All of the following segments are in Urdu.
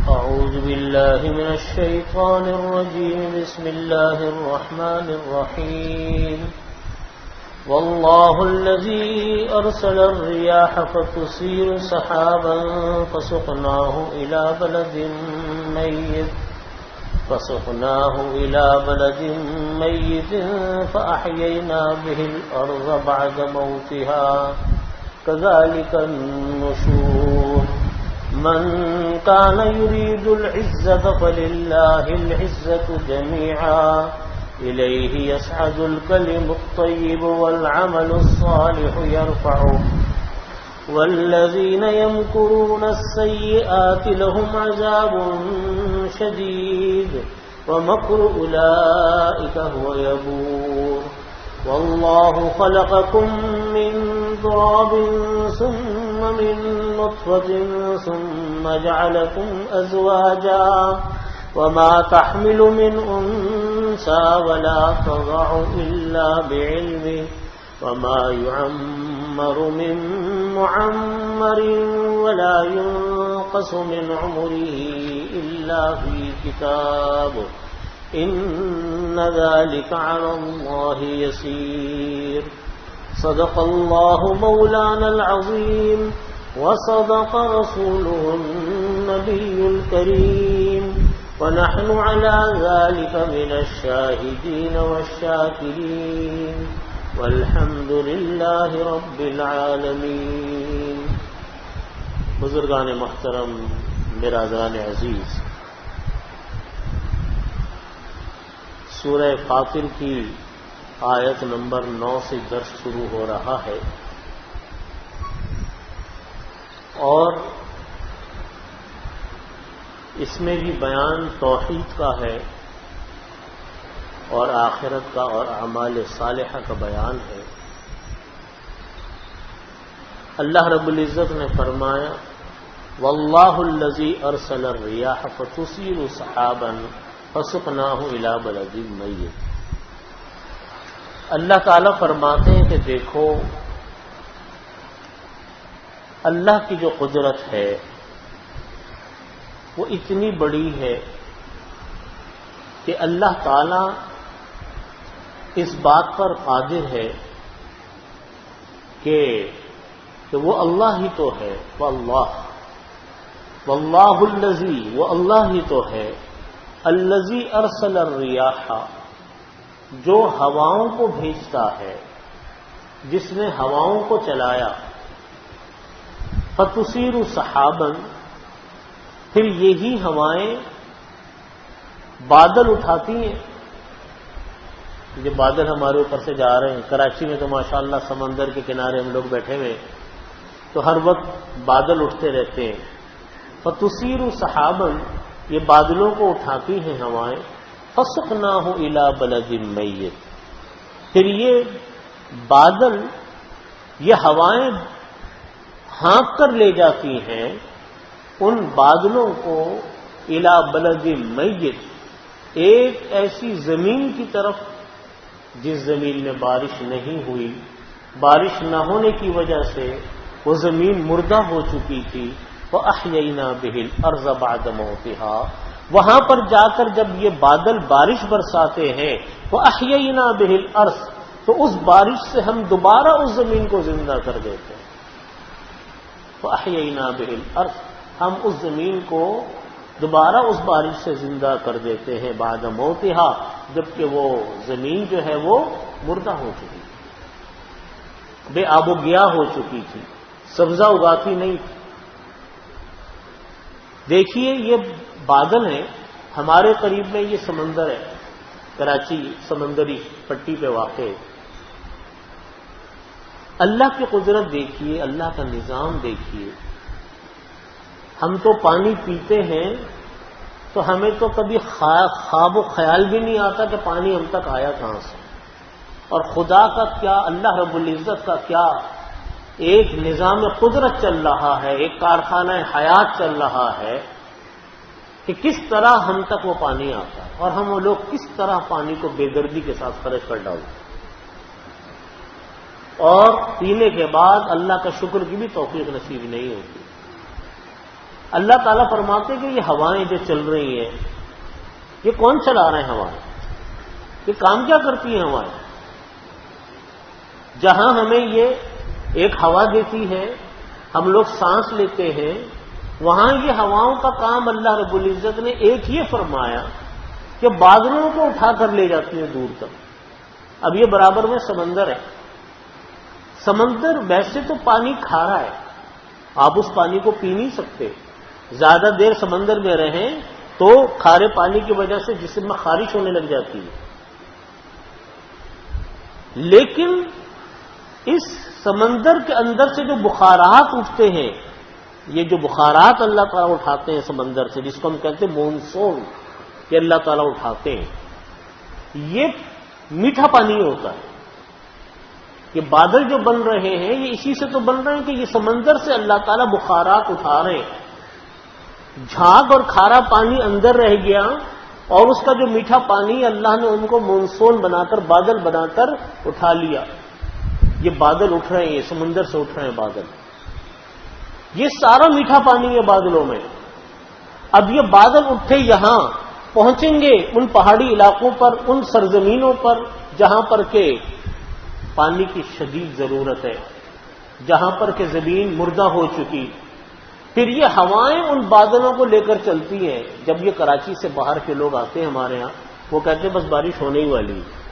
أعوذ بالله من الشيطان الرجيم. بسم الله الرحمن الرحيم. والله الذي أرسل الرياح فتثير سحابا فسقناه إلى بلد ميت فأحيينا به الأرض بعد موتها كذلك النشور. من كان يريد العزة فلله العزة جميعا إليه يصعد الكلم الطيب والعمل الصالح يرفعه والذين يمكرون السيئات لهم عذاب شديد ومكر أولئك هو يبور. والله خلقكم من تراب ثم من نطفة ثم جعلكم أزواجا وما تحمل من أنثى ولا تضع إلا بعلمه وما يعمر من معمر ولا ينقص من عمره إلا في كتاب إن ذلك على الله يسير. صدق الله مولانا العظيم وصدق رسوله النبي الكريم ونحن على ذلك من الشاهدين والشاكرين والحمد لله رب العالمين. بزرگان محترم، برادران عزیز، سورہ فاطر کی آیت نمبر 9 سے درس شروع ہو رہا ہے اور اس میں بھی بیان توحید کا ہے اور آخرت کا اور اعمال صالحہ کا بیان ہے. اللہ رب العزت نے فرمایا واللہ الذی ارسل الریاح فتثیر سحابا فسقناہ الی بلد میت. اللہ تعالیٰ فرماتے ہیں کہ دیکھو اللہ کی جو قدرت ہے وہ اتنی بڑی ہے کہ اللہ تعالیٰ اس بات پر قادر ہے کہ وہ اللہ ہی تو ہے. واللہ الذی، وہ اللہ ہی تو ہے، الذی ارسل الریاح، جو ہواؤں کو بھیجتا ہے، جس نے ہواؤں کو چلایا، فتثیر سحابا، پھر یہی ہوائیں بادل اٹھاتی ہیں. یہ بادل ہمارے اوپر سے جا رہے ہیں. کراچی میں تو ماشاءاللہ سمندر کے کنارے ہم لوگ بیٹھے ہوئے تو ہر وقت بادل اٹھتے رہتے ہیں. فتثیر سحابا، یہ بادلوں کو اٹھاتی ہیں ہوائیں. فسقناہ الی بلد میت، پھر یہ بادل، یہ ہوائیں ہانک کر لے جاتی ہیں ان بادلوں کو الی بلد میت، ایک ایسی زمین کی طرف جس زمین میں بارش نہیں ہوئی. بارش نہ ہونے کی وجہ سے وہ زمین مردہ ہو چکی تھی. وَأَحْيَيْنَا بِهِ الْأَرْضَ بَعْدَ مَوْتِهَا، وہاں پر جا کر جب یہ بادل بارش برساتے ہیں وَأَحْيَيْنَا بِهِ الْأَرْضَ، تو اس بارش سے ہم دوبارہ اس زمین کو زندہ کر دیتے ہیں. وَأَحْيَيْنَا بِهِ الْأَرْضَ، ہم اس زمین کو دوبارہ اس بارش سے زندہ کر دیتے ہیں. بعد موتها، جبکہ وہ زمین جو ہے وہ مردہ ہو چکی تھی، بے آب و گیا ہو چکی تھی، سبزہ اگاتی نہیں تھی. دیکھیے یہ بادل ہیں، ہمارے قریب میں یہ سمندر ہے، کراچی سمندری پٹی پہ واقع ہے. اللہ کی قدرت دیکھیے، اللہ کا نظام دیکھیے. ہم تو پانی پیتے ہیں تو ہمیں تو کبھی خواب و خیال بھی نہیں آتا کہ پانی ہم تک آیا کہاں سے. اور خدا کا کیا، اللہ رب العزت کا کیا ایک نظام قدرت چل رہا ہے، ایک کارخانہ حیات چل رہا ہے کہ کس طرح ہم تک وہ پانی آتا ہے اور ہم وہ لوگ کس طرح پانی کو بے دردی کے ساتھ خرچ کر ڈالتے ہیں. اور پینے کے بعد اللہ کا شکر کی بھی توفیق نصیب نہیں ہوتی. اللہ تعالیٰ فرماتے کہ یہ ہوائیں جو چل رہی ہیں یہ کون چلا رہے ہیں ہوائیں؟ یہ کام کیا کرتی ہیں ہوائیں؟ جہاں ہمیں یہ ایک ہوا دیتی ہے، ہم لوگ سانس لیتے ہیں، وہاں یہ ہواؤں کا کام اللہ رب العزت نے ایک یہ فرمایا کہ بادلوں کو اٹھا کر لے جاتی ہیں دور تک۔ اب یہ برابر میں سمندر ہے، سمندر ویسے تو پانی کھارا ہے، آپ اس پانی کو پی نہیں سکتے، زیادہ دیر سمندر میں رہیں تو کھارے پانی کی وجہ سے جسم میں خارش ہونے لگ جاتی ہے، لیکن اس سمندر کے اندر سے جو بخارات اٹھتے ہیں، یہ جو بخارات اللہ تعالیٰ اٹھاتے ہیں سمندر سے، جس کو ہم کہتے ہیں مونسون، کہ اللہ تعالیٰ اٹھاتے ہیں، یہ میٹھا پانی ہوتا ہے۔ یہ بادل جو بن رہے ہیں یہ اسی سے تو بن رہے ہیں کہ یہ سمندر سے اللہ تعالیٰ بخارات اٹھا رہے ہیں، جھاگ اور کھارا پانی اندر رہ گیا اور اس کا جو میٹھا پانی اللہ نے ان کو مونسون بنا کر، بادل بنا کر اٹھا لیا۔ یہ بادل اٹھ رہے ہیں، یہ سمندر سے اٹھ رہے ہیں بادل، یہ سارا میٹھا پانی ہے بادلوں میں۔ اب یہ بادل اٹھے یہاں پہنچیں گے ان پہاڑی علاقوں پر، ان سرزمینوں پر جہاں پر کہ پانی کی شدید ضرورت ہے، جہاں پر کہ زمین مردہ ہو چکی، پھر یہ ہوائیں ان بادلوں کو لے کر چلتی ہیں۔ جب یہ کراچی سے باہر کے لوگ آتے ہیں ہمارے ہاں، وہ کہتے ہیں بس بارش ہونے ہی والی ہے،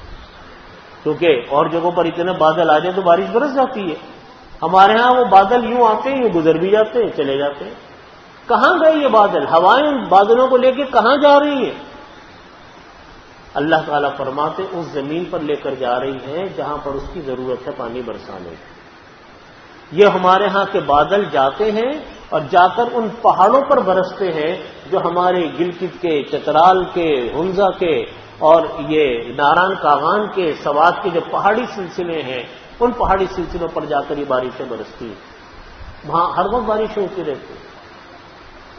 کیونکہ اور جگہوں پر اتنے بادل آ جائیں تو بارش برس جاتی ہے، ہمارے ہاں وہ بادل یوں آتے ہیں، یوں گزر بھی جاتے ہیں، چلے جاتے ہیں۔ کہاں گئے یہ بادل؟ ہوائیں ان بادلوں کو لے کے کہاں جا رہی ہیں؟ اللہ تعالیٰ فرماتے اس زمین پر لے کر جا رہی ہیں جہاں پر اس کی ضرورت ہے پانی برسانے کی۔ یہ ہمارے ہاں کے بادل جاتے ہیں اور جا کر ان پہاڑوں پر برستے ہیں جو ہمارے گلگت کے، چترال کے، ہنزا کے اور یہ ناران کاغان کے، سوات کے جو پہاڑی سلسلے ہیں، ان پہاڑی سلسلوں پر جا کر یہ بارشیں برستی ہیں، وہاں ہر وقت بارشیں ہوتی رہتی ہیں۔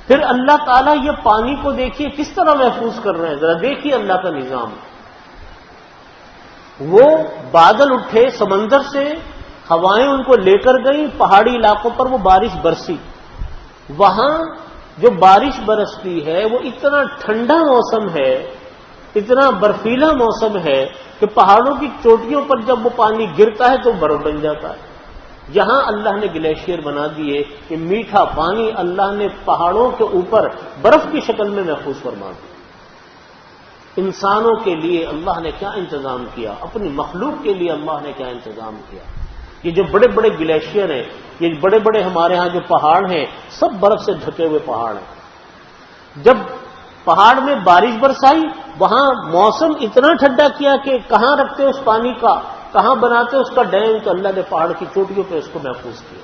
پھر اللہ تعالیٰ یہ پانی کو دیکھیے کس طرح محفوظ کر رہے ہیں، ذرا دیکھیے اللہ کا نظام۔ وہ بادل اٹھے سمندر سے، ہوائیں ان کو لے کر گئیں، پہاڑی علاقوں پر وہ بارش برسی، وہاں جو بارش برستی ہے وہ اتنا ٹھنڈا موسم ہے، اتنا برفیلا موسم ہے کہ پہاڑوں کی چوٹیوں پر جب وہ پانی گرتا ہے تو برف بن جاتا ہے۔ یہاں اللہ نے گلیشیئر بنا دیے کہ میٹھا پانی اللہ نے پہاڑوں کے اوپر برف کی شکل میں محفوظ فرما دیا۔ انسانوں کے لیے اللہ نے کیا انتظام کیا، اپنی مخلوق کے لیے اللہ نے کیا انتظام کیا۔ یہ جو بڑے بڑے گلیشیئر ہیں، یہ بڑے بڑے ہمارے ہاں جو پہاڑ ہیں، سب برف سے ڈھکے ہوئے پہاڑ ہیں۔ جب پہاڑ میں بارش برسائی، وہاں موسم اتنا ٹھنڈا کیا کہ کہاں رکھتے اس پانی کا، کہاں بناتے اس کا ڈیم، تو اللہ نے پہاڑ کی چوٹیوں پہ اس کو محفوظ کیا۔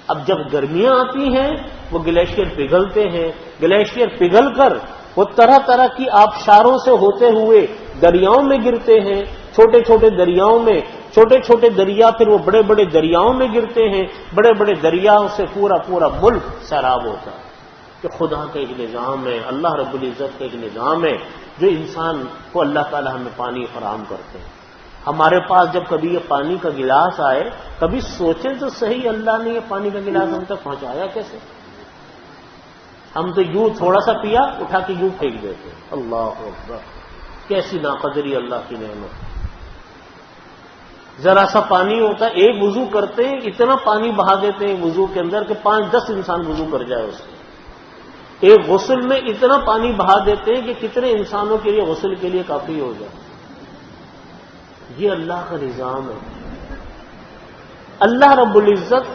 اب جب گرمیاں آتی ہیں وہ گلیشیئر پگھلتے ہیں، گلیشیئر پگھل کر وہ طرح طرح کی آبشاروں سے ہوتے ہوئے دریاؤں میں گرتے ہیں، چھوٹے چھوٹے دریاؤں میں، چھوٹے چھوٹے دریا پھر وہ بڑے بڑے دریاؤں میں گرتے ہیں، بڑے بڑے دریاؤں سے پورا پورا ملک سیراب ہوتا ہے۔ کہ خدا کا ایک نظام ہے، اللہ رب العزت کا ایک نظام ہے جو انسان کو اللہ تعالی ہمیں پانی فراہم کرتے ہیں۔ ہمارے پاس جب کبھی یہ پانی کا گلاس آئے، کبھی سوچیں تو صحیح اللہ نے یہ پانی کا گلاس ہم تک پہنچایا کیسے؟ ہم تو یوں تھوڑا سا پیا، اٹھا کے یوں پھینک دیتے۔ اللہ اکبر، کیسی ناقدری اللہ کی نعمت۔ ذرا سا پانی ہوتا ہے، ایک وضو کرتے ہیں اتنا پانی بہا دیتے ہیں وضو کے اندر کہ 5-10 انسان وضو کر جائے اس میں۔ ایک غسل میں اتنا پانی بہا دیتے ہیں کہ کتنے انسانوں کے لیے غسل کے لیے کافی ہو جائے۔ یہ اللہ کا نظام ہے۔ اللہ رب العزت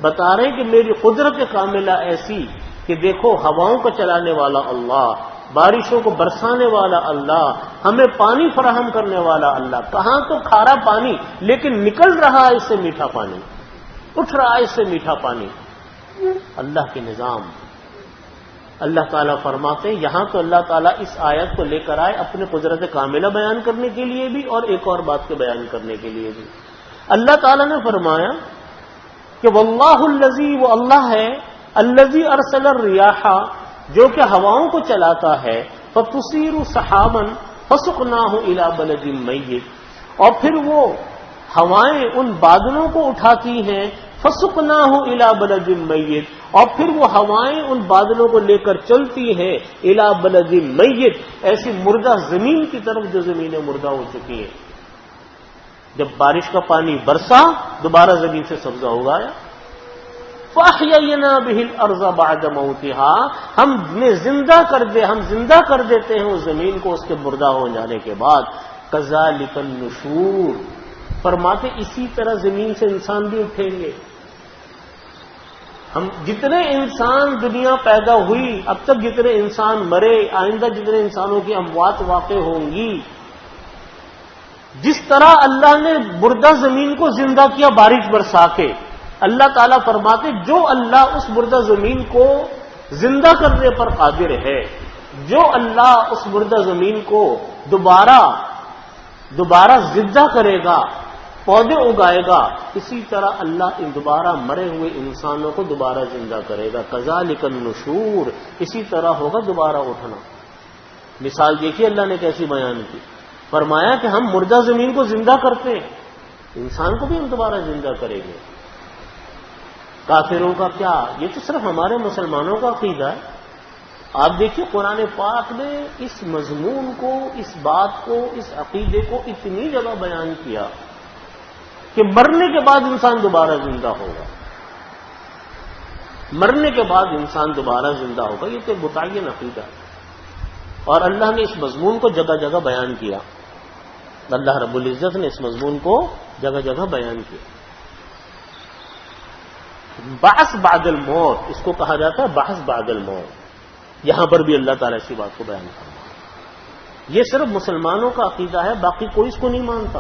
بتا رہے ہیں کہ میری قدرت کاملہ ایسی کہ دیکھو ہواؤں کو چلانے والا اللہ، بارشوں کو برسانے والا اللہ، ہمیں پانی فراہم کرنے والا اللہ، کہاں تو کھارا پانی لیکن نکل رہا ہے اس سے میٹھا پانی، اٹھ رہا ہے اس سے میٹھا پانی۔ اللہ کے نظام۔ اللہ تعالیٰ فرماتے ہیں یہاں تو اللہ تعالیٰ اس آیت کو لے کر آئے اپنے قدرت کاملہ بیان کرنے کے لیے بھی اور ایک اور بات کے بیان کرنے کے لیے بھی۔ اللہ تعالیٰ نے فرمایا کہ واللہ الذی، وہ اللہ ہے الذی ارسل الریاح، جو کہ ہواؤں کو چلاتا ہے، فتصیر سحابا فسقناہ الی بلد میت، اور پھر وہ ہوائیں ان بادلوں کو اٹھاتی ہیں، فسقناہ الی بلد میت، اور پھر وہ ہوائیں ان بادلوں کو لے کر چلتی ہیں الی بلد میت، ایسی مردہ زمین کی طرف جو زمینیں مردہ ہو چکی ہیں۔ جب بارش کا پانی برسا دوبارہ زمین سے سبزہ اگایا۔ فَأَحْيَيْنَا بِهِ الْأَرْضَ بَعْدَ مَوْتِهَا، ہم زندہ کر دیتے ہیں اس زمین کو اس کے مردہ ہو جانے کے بعد۔ كَذَلِكَ النُّشُورُ، فرماتے اسی طرح زمین سے انسان بھی اٹھیں گے۔ ہم جتنے انسان دنیا پیدا ہوئی اب تک جتنے انسان مرے، آئندہ جتنے انسانوں کی اموات واقع ہوں گی، جس طرح اللہ نے مردہ زمین کو زندہ کیا بارش برسا کے، اللہ تعالیٰ فرماتے جو اللہ اس مردہ زمین کو زندہ کرنے پر قادر ہے، جو اللہ اس مردہ زمین کو دوبارہ زندہ کرے گا، پودے اگائے گا، اسی طرح اللہ ان دوبارہ مرے ہوئے انسانوں کو دوبارہ زندہ کرے گا۔ کذالک النشور، اسی طرح ہوگا دوبارہ اٹھنا۔ مثال دیکھیے اللہ نے کیسی بیان کی، فرمایا کہ ہم مردہ زمین کو زندہ کرتے ہیں، انسان کو بھی ہم دوبارہ زندہ کریں گے۔ کافروں کا کیا؟ یہ تو صرف ہمارے مسلمانوں کا عقیدہ ہے۔ آپ دیکھیے قرآن پاک نے اس مضمون کو، اس بات کو، اس عقیدے کو اتنی جگہ بیان کیا کہ مرنے کے بعد انسان دوبارہ زندہ ہوگا، مرنے کے بعد انسان دوبارہ زندہ ہوگا، یہ تو متعین عقیدہ ہے۔ اور اللہ نے اس مضمون کو جگہ جگہ بیان کیا، اللہ رب العزت نے اس مضمون کو جگہ جگہ بیان کیا۔ بعث بعد الموت، اس کو کہا جاتا ہے بعث بعد الموت، یہاں پر بھی اللہ تعالیٰ اسی بات کو بیان کرتا ہے۔ یہ صرف مسلمانوں کا عقیدہ ہے، باقی کوئی اس کو نہیں مانتا۔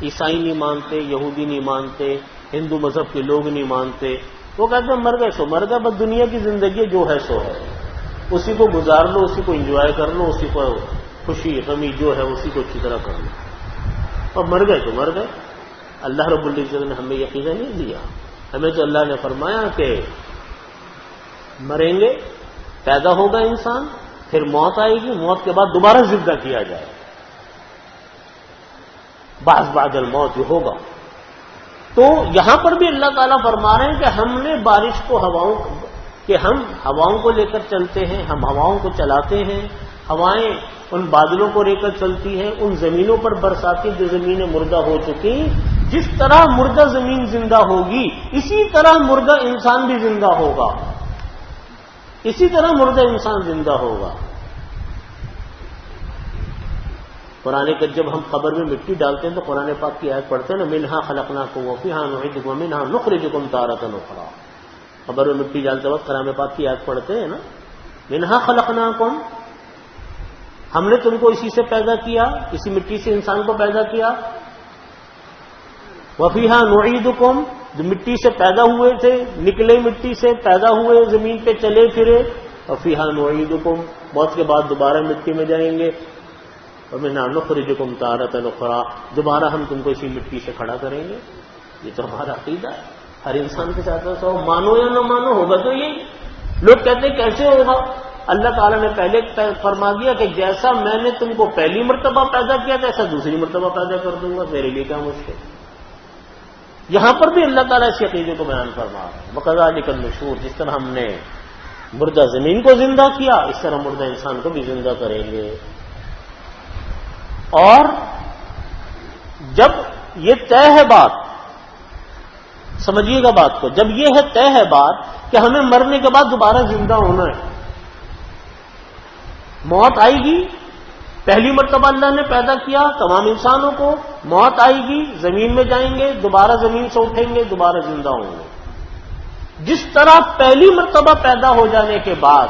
عیسائی نہیں مانتے، یہودی نہیں مانتے، ہندو مذہب کے لوگ نہیں مانتے، وہ کہتے ہیں مر گئے سو مر گئے، بس دنیا کی زندگی جو ہے سو ہے، اسی کو گزار لو، اسی کو انجوائے کر لو، اسی کو خوشی غمی جو ہے اسی کو اچھی طرح کر لو، اور مر گئے تو مر گئے۔ اللہ رب العزت نے ہمیں یہ عقیدہ نہیں دیا، ہمیں تو اللہ نے فرمایا کہ مریں گے، پیدا ہوگا انسان، پھر موت آئے گی، موت کے بعد دوبارہ زندہ کیا جائے، بعض بعد الموت جو ہوگا۔ تو یہاں پر بھی اللہ تعالیٰ فرما رہے ہیں کہ ہم نے بارش کو ہم ہواؤں کو لے کر چلتے ہیں، ہم ہواؤں کو چلاتے ہیں، ہوائیں ان بادلوں کو لے کر چلتی ہیں، ان زمینوں پر برساتی جو زمینیں مردہ ہو چکی، جس طرح مردہ زمین زندہ ہوگی اسی طرح مردہ انسان بھی زندہ ہوگا، اسی طرح مردہ انسان زندہ ہوگا۔ قرآن کا جب ہم قبر میں مٹی ڈالتے ہیں تو قرآن پاک کی آیت پڑھتے ہیں نا، منہا خلقناکم وفیہا نعیدکم ومنہا نخرجکم تارۃ اخری، قبر میں مٹی ڈالتے وقت قرآن پاک کی آیت پڑھتے ہیں نا، منہا خلقناکم، ہم نے تم کو اسی سے پیدا کیا، اسی مٹی سے انسان کو پیدا کیا، وفیہا نعیدکم، جو مٹی سے پیدا ہوئے تھے، نکلے مٹی سے، پیدا ہوئے، زمین پہ چلے پھرے، وفیہا نعیدکم، موت کے بعد دوبارہ مٹی میں جائیں گے، ومنہا نخرجکم تارۃ اخری، دوبارہ ہم تم کو اسی مٹی سے کھڑا کریں گے۔ یہ تو ہمارا عقیدہ ہے، ہر انسان کے ساتھ ایسا ہو، مانو یا نہ مانو ہوگا تو یہی۔ لوگ کہتے ہیں کیسے ہوگا؟ اللہ تعالیٰ نے پہلے فرما دیا کہ جیسا میں نے تم کو پہلی مرتبہ پیدا کیا تھا ایسا دوسری مرتبہ پیدا کر دوں گا، میرے لیے کیا مشکل۔ یہاں پر بھی اللہ تعالیٰ اس عقیدے کو بیان فرما رہا ہے، وَكَذَلِكَ النُّشُورُ، جس طرح ہم نے مردہ زمین کو زندہ کیا اس طرح مردہ انسان کو بھی زندہ کریں گے۔ اور جب یہ طے ہے بات، سمجھیے گا بات کو، جب یہ ہے طے ہے بات کہ ہمیں مرنے کے بعد دوبارہ زندہ ہونا ہے، موت آئے گی، پہلی مرتبہ اللہ نے پیدا کیا تمام انسانوں کو، موت آئے گی، زمین میں جائیں گے، دوبارہ زمین سے اٹھیں گے، دوبارہ زندہ ہوں گے۔ جس طرح پہلی مرتبہ پیدا ہو جانے کے بعد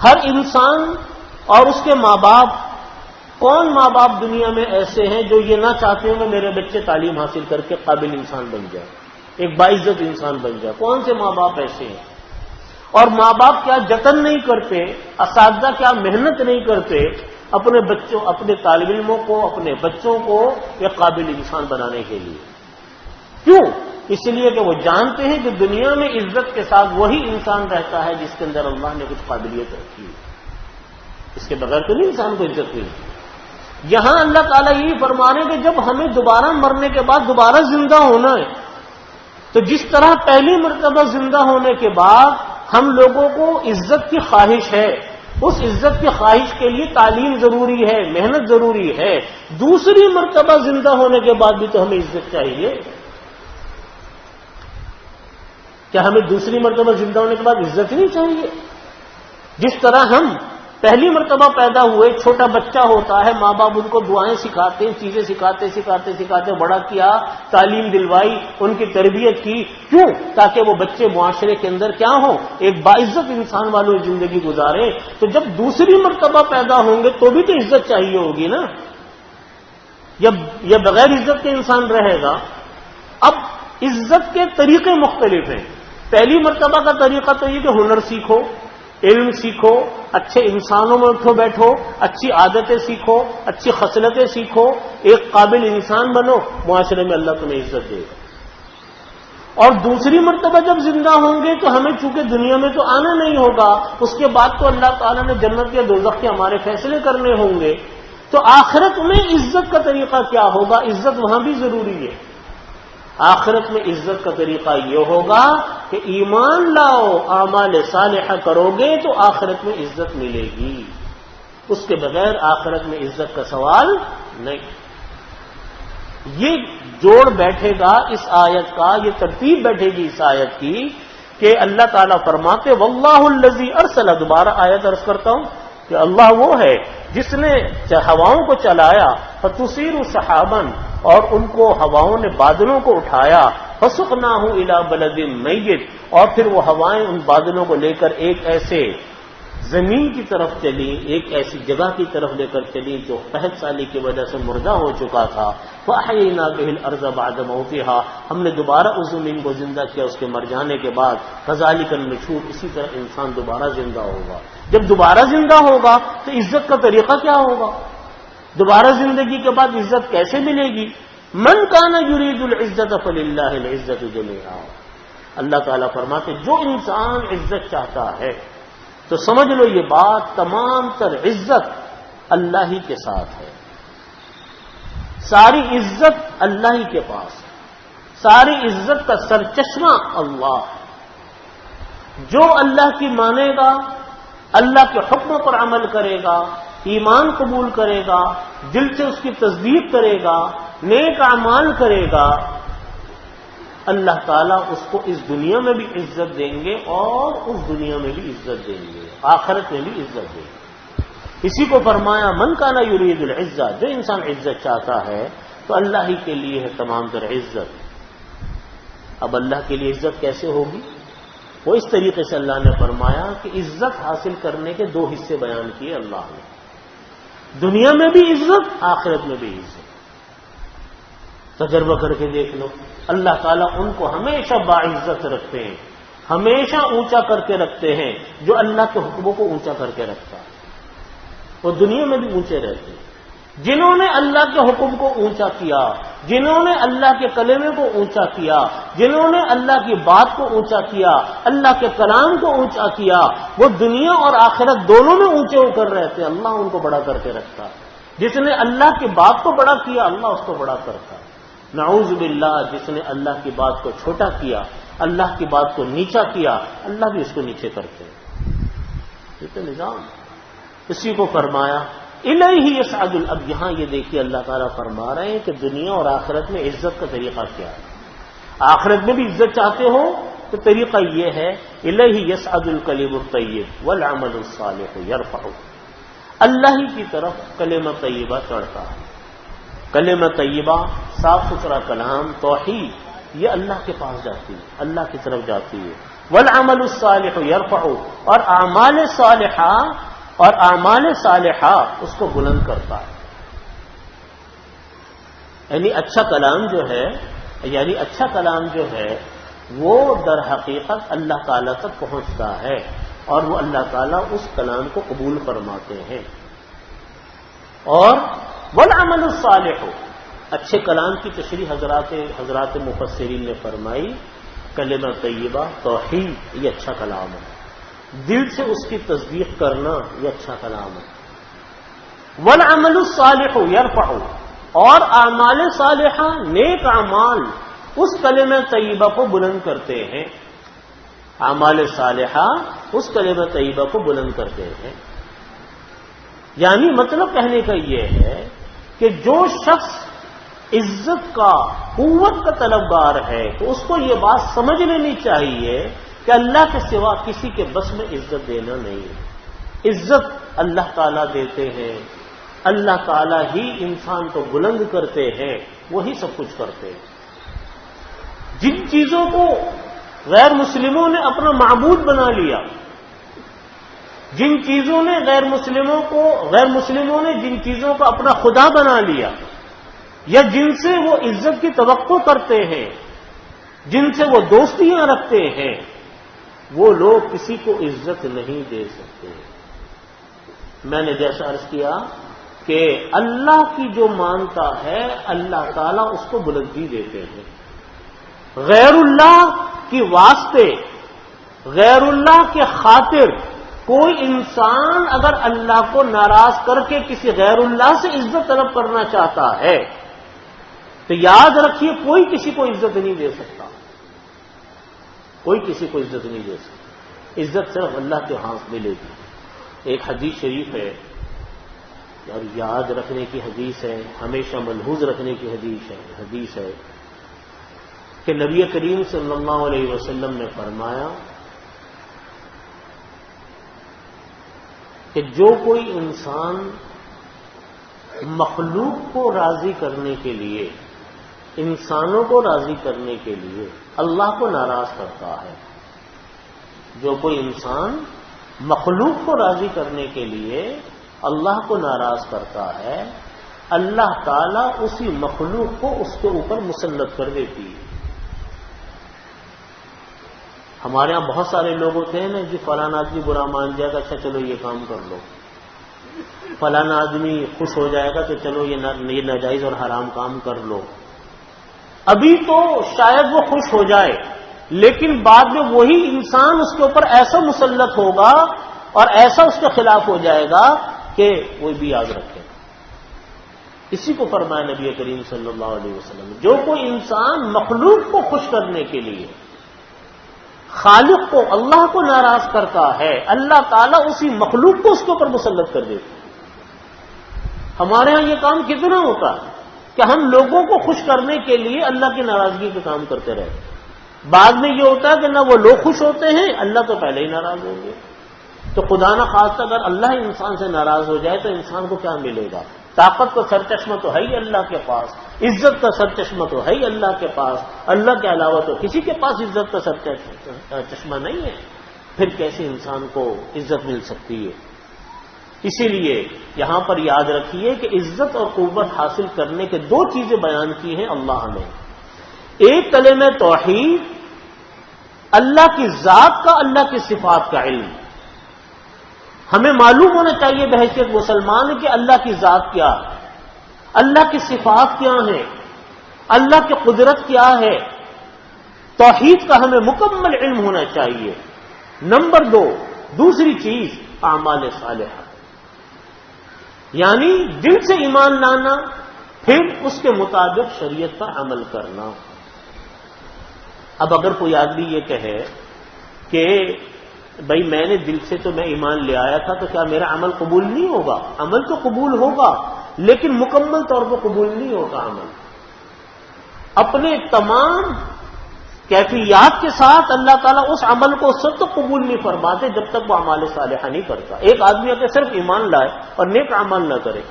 ہر انسان اور اس کے ماں باپ، کون ماں باپ دنیا میں ایسے ہیں جو یہ نہ چاہتے ہیں کہ میرے بچے تعلیم حاصل کر کے قابل انسان بن جائے، ایک باعزت انسان بن جائے؟ کون سے ماں باپ ایسے ہیں؟ اور ماں باپ کیا جتن نہیں کرتے، اساتذہ کیا محنت نہیں کرتے اپنے بچوں، اپنے طالب علموں کو، اپنے بچوں کو ایک قابل انسان بنانے کے لیے؟ کیوں؟ اس لیے کہ وہ جانتے ہیں کہ دنیا میں عزت کے ساتھ وہی انسان رہتا ہے جس کے اندر اللہ نے کچھ قابلیت رکھی ہے، اس کے بغیر تو نہیں انسان کو عزت ملتی۔ یہاں اللہ تعالیٰ یہی فرما رہے ہیں کہ جب ہمیں دوبارہ مرنے کے بعد دوبارہ زندہ ہونا ہے، تو جس طرح پہلی مرتبہ زندہ ہونے کے بعد ہم لوگوں کو عزت کی خواہش ہے، اس عزت کی خواہش کے لیے تعلیم ضروری ہے، محنت ضروری ہے، دوسری مرتبہ زندہ ہونے کے بعد بھی تو ہمیں عزت چاہیے۔ کیا ہمیں دوسری مرتبہ زندہ ہونے کے بعد عزت نہیں چاہیے؟ جس طرح ہم پہلی مرتبہ پیدا ہوئے، چھوٹا بچہ ہوتا ہے، ماں باپ ان کو دعائیں سکھاتے ہیں، چیزیں سکھاتے بڑا کیا، تعلیم دلوائی، ان کی تربیت کی، کیوں؟ تاکہ وہ بچے معاشرے کے اندر کیا ہوں، ایک باعزت انسان والوں کی زندگی گزارے۔ تو جب دوسری مرتبہ پیدا ہوں گے تو بھی تو عزت چاہیے ہوگی نا، یا بغیر عزت کے انسان رہے گا؟ اب عزت کے طریقے مختلف ہیں۔ پہلی مرتبہ کا طریقہ تو یہ کہ ہنر سیکھو، علم سیکھو، اچھے انسانوں میں اٹھو بیٹھو، اچھی عادتیں سیکھو، اچھی خصلتیں سیکھو، ایک قابل انسان بنو، معاشرے میں اللہ تمہیں عزت دے گا۔ اور دوسری مرتبہ جب زندہ ہوں گے تو ہمیں چونکہ دنیا میں تو آنا نہیں ہوگا، اس کے بعد تو اللہ تعالیٰ نے جنت یا دوزخ کے ہمارے فیصلے کرنے ہوں گے، تو آخرت میں عزت کا طریقہ کیا ہوگا؟ عزت وہاں بھی ضروری ہے۔ آخرت میں عزت کا طریقہ یہ ہوگا کہ ایمان لاؤ، اعمال صالحہ کرو گے تو آخرت میں عزت ملے گی، اس کے بغیر آخرت میں عزت کا سوال نہیں۔ یہ جوڑ بیٹھے گا اس آیت کا، یہ ترتیب بیٹھے گی اس آیت کی کہ اللہ تعالیٰ فرماتے واللہ الذی ارسل، دوبارہ آیت عرض کرتا ہوں کہ اللہ وہ ہے جس نے ہواؤں کو چلایا، فتصیر سحابا، اور ان کو ہواؤں نے بادلوں کو اٹھایا، فسقناہ الی بلد میت، اور پھر وہ ہوائیں ان بادلوں کو لے کر ایک ایسے زمین کی طرف چلی، ایک ایسی جگہ کی طرف لے کر چلی جو قحط سالی کی وجہ سے مردہ ہو چکا تھا، فاحیینا بہ الارض بعد موتہا، ہم نے دوبارہ اس زمین کو زندہ کیا اس کے مر جانے کے بعد، کذالک النشور، اسی طرح انسان دوبارہ زندہ ہوگا۔ جب دوبارہ زندہ ہوگا تو عزت کا طریقہ کیا ہوگا؟ دوبارہ زندگی کے بعد عزت کیسے ملے گی؟ من کان یرید العزت فللہ العزت جمیعا، اللہ تعالیٰ فرماتے جو انسان عزت چاہتا ہے تو سمجھ لو یہ بات، تمام تر عزت اللہ ہی کے ساتھ ہے، ساری عزت اللہ ہی کے پاس ہے، ساری عزت کا سرچشمہ اللہ ہے۔ جو اللہ کی مانے گا، اللہ کے حکم پر عمل کرے گا، ایمان قبول کرے گا، دل سے اس کی تصدیق کرے گا، نیک اعمال کرے گا، اللہ تعالیٰ اس کو اس دنیا میں بھی عزت دیں گے اور اس دنیا میں بھی عزت دیں گے، آخرت میں بھی عزت دیں گے۔ اسی کو فرمایا من کان یرید العزت، جو انسان عزت چاہتا ہے تو اللہ ہی کے لیے ہے تمام تر عزت۔ اب اللہ کے لیے عزت کیسے ہوگی؟ وہ اس طریقے سے اللہ نے فرمایا کہ عزت حاصل کرنے کے دو حصے بیان کیے اللہ نے، دنیا میں بھی عزت، آخرت میں بھی عزت۔ تجربہ کر کے دیکھ لو، اللہ تعالیٰ ان کو ہمیشہ باعزت رکھتے ہیں، ہمیشہ اونچا کر کے رکھتے ہیں جو اللہ کے حکموں کو اونچا کر کے رکھتا ہے، وہ دنیا میں بھی اونچے رہتے ہیں۔ جنہوں نے اللہ کے حکم کو اونچا کیا، جنہوں نے اللہ کے کلمے کو اونچا کیا، جنہوں نے اللہ کی بات کو اونچا کیا، اللہ کے کلام کو اونچا کیا، وہ دنیا اور آخرت دونوں میں اونچے ہو کر رہتے ہیں، اللہ ان کو بڑا کر کے رکھتا ہے۔ جس نے اللہ کی بات کو بڑا کیا، اللہ اس کو بڑا کرتا ہے۔ نعوذ باللہ، جس نے اللہ کی بات کو چھوٹا کیا، اللہ کی بات کو نیچا کیا، اللہ بھی اس کو نیچے کرتے ہیں۔ یہ تو نظام، اسی کو فرمایا الیہ یصعد، اب یہاں یہ دیکھیے اللہ تعالیٰ فرما رہے ہیں کہ دنیا اور آخرت میں عزت کا طریقہ کیا ہے۔ آخرت میں بھی عزت چاہتے ہو تو طریقہ یہ ہے الیہ یصعد الکلم الطیب والعمل الصالح یرفعہ، اللہ ہی کی طرف کلمہ طیبہ چڑھتا ہے۔ کلمہ طیبہ، صاف ستھرا کلام، توحید، یہ اللہ کے پاس جاتی ہے، اللہ کی طرف جاتی ہے۔ والعمل الصالح یرفعہ، اور اعمال صالحہ اس کو بلند کرتا ہے۔ یعنی اچھا کلام جو ہے وہ در حقیقت اللہ تعالیٰ تک پہنچتا ہے اور وہ اللہ تعالیٰ اس کلام کو قبول فرماتے ہیں۔ اور والعمل الصالح، اچھے کلام کی تشریح حضرات مفسرین نے فرمائی، کلمہ طیبہ، توحید، یہ اچھا کلام ہے، دل سے اس کی تصدیق کرنا یہ اچھا کلام ہے، والعمل الصالح یرفع، اور اعمال صالحہ نیک اعمال اس کلمہ طیبہ کو بلند کرتے ہیں. اعمال صالحہ اس کلمہ طیبہ کو بلند کرتے ہیں. یعنی مطلب کہنے کا یہ ہے کہ جو شخص عزت کا، قوت کا طلبگار ہے تو اس کو یہ بات سمجھ لینی چاہیے کہ اللہ کے سوا کسی کے بس میں عزت دینا نہیں ہے. عزت اللہ تعالیٰ دیتے ہیں، اللہ تعالیٰ ہی انسان کو بلند کرتے ہیں، وہی سب کچھ کرتے ہیں. جن چیزوں کو غیر مسلموں نے اپنا معبود بنا لیا، جن چیزوں نے غیر مسلموں نے جن چیزوں کو اپنا خدا بنا لیا، یا جن سے وہ عزت کی توقع کرتے ہیں، جن سے وہ دوستیاں رکھتے ہیں، وہ لوگ کسی کو عزت نہیں دے سکتے. میں نے جیسا عرض کیا کہ اللہ کی جو مانتا ہے اللہ تعالیٰ اس کو بلندی دیتے ہیں. غیر اللہ کی واسطے، غیر اللہ کے خاطر کوئی انسان اگر اللہ کو ناراض کر کے کسی غیر اللہ سے عزت طلب کرنا چاہتا ہے تو یاد رکھیے کوئی کسی کو عزت نہیں دے سکتا. کوئی کسی کو عزت نہیں دے سکتا. عزت صرف اللہ کے ہاتھ ملے گی. ایک حدیث شریف ہے اور یاد رکھنے کی حدیث ہے، ہمیشہ ملحوظ رکھنے کی حدیث ہے کہ نبی کریم صلی اللہ علیہ وسلم نے فرمایا کہ جو کوئی انسان مخلوق کو راضی کرنے کے لیے، انسانوں کو راضی کرنے کے لیے اللہ کو ناراض کرتا ہے، جو کوئی انسان مخلوق کو راضی کرنے کے لیے اللہ کو ناراض کرتا ہے، اللہ تعالیٰ اسی مخلوق کو اس کے اوپر مسلط کر دیتی ہے. ہمارے ہاں بہت سارے لوگ ہوتے ہیں نا جی فلاں آدمی برا مان جائے گا، اچھا چلو یہ کام کر لو. فلاں آدمی خوش ہو جائے گا تو چلو یہ ناجائز اور حرام کام کر لو. ابھی تو شاید وہ خوش ہو جائے لیکن بعد میں وہی انسان اس کے اوپر ایسا مسلط ہوگا اور ایسا اس کے خلاف ہو جائے گا کہ وہ بھی یاد رکھے. اسی کو فرمایا نبی کریم صلی اللہ علیہ وسلم، جو کوئی انسان مخلوق کو خوش کرنے کے لیے خالق کو، اللہ کو ناراض کرتا ہے، اللہ تعالیٰ اسی مخلوق کو اس کے اوپر مسلط کر دیتا ہے. ہمارے ہاں یہ کام کتنا ہوتا ہے کہ ہم لوگوں کو خوش کرنے کے لیے اللہ کی ناراضگی کے کام کرتے رہتے. بعد میں یہ ہوتا ہے کہ نہ وہ لوگ خوش ہوتے ہیں، اللہ تو پہلے ہی ناراض ہوں گے. تو خدا نہ خواستہ اگر اللہ انسان سے ناراض ہو جائے تو انسان کو کیا ملے گا؟ طاقت کا سرچشمہ تو ہے ہی اللہ کے پاس، عزت کا سرچشمہ تو ہے ہی اللہ کے پاس، اللہ کے علاوہ تو کسی کے پاس عزت کا سرچشمہ نہیں ہے. پھر کیسے انسان کو عزت مل سکتی ہے؟ اسی لیے یہاں پر یاد رکھیے کہ عزت اور قوت حاصل کرنے کے دو چیزیں بیان کی ہیں اللہ نے. ایک کلمہ توحید، اللہ کی ذات کا، اللہ کی صفات کا علم. ہمیں معلوم ہونا چاہیے بحیثیت مسلمان کہ اللہ کی ذات کیا ہے، اللہ کی صفات کیا ہیں، اللہ کی قدرت کیا ہے. توحید کا ہمیں مکمل علم ہونا چاہیے. نمبر دو، دوسری چیز اعمال صالحہ، یعنی دل سے ایمان لانا، پھر اس کے مطابق شریعت پر عمل کرنا. اب اگر کوئی آدمی یہ کہے کہ بھائی میں نے دل سے تو میں ایمان لے آیا تھا تو کیا میرا عمل قبول نہیں ہوگا؟ عمل تو قبول ہوگا لیکن مکمل طور پر قبول نہیں ہوگا. عمل اپنے تمام کیفیات کے ساتھ اللہ تعالیٰ اس عمل کو سب تک قبول نہیں فرماتے جب تک وہ اعمال صالحہ نہیں کرتا. ایک آدمی اگر صرف ایمان لائے اور نیک عمل نہ کرے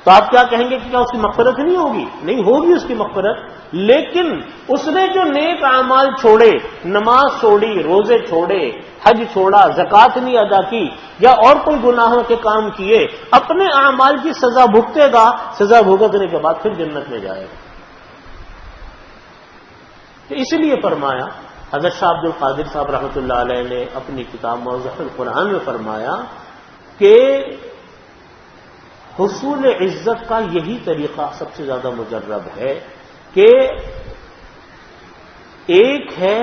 تو آپ کیا کہیں گے کہ کیا اس کی مغفرت نہیں ہوگی؟ نہیں ہوگی اس کی مغفرت، لیکن اس نے جو نیک اعمال چھوڑے، نماز چھوڑی، روزے چھوڑے، حج چھوڑا، زکوٰۃ نہیں ادا کی یا اور کوئی گناہوں کے کام کیے، اپنے اعمال کی سزا بھگتے گا. سزا بھگتنے کے بعد پھر جنت میں جائے گا. تو اس لیے فرمایا حضرت شاہ عبد القادر صاحب رحمۃ اللہ علیہ نے اپنی کتاب موضوع القرآن میں فرمایا کہ حصول عزت کا یہی طریقہ سب سے زیادہ مجرب ہے کہ ایک ہے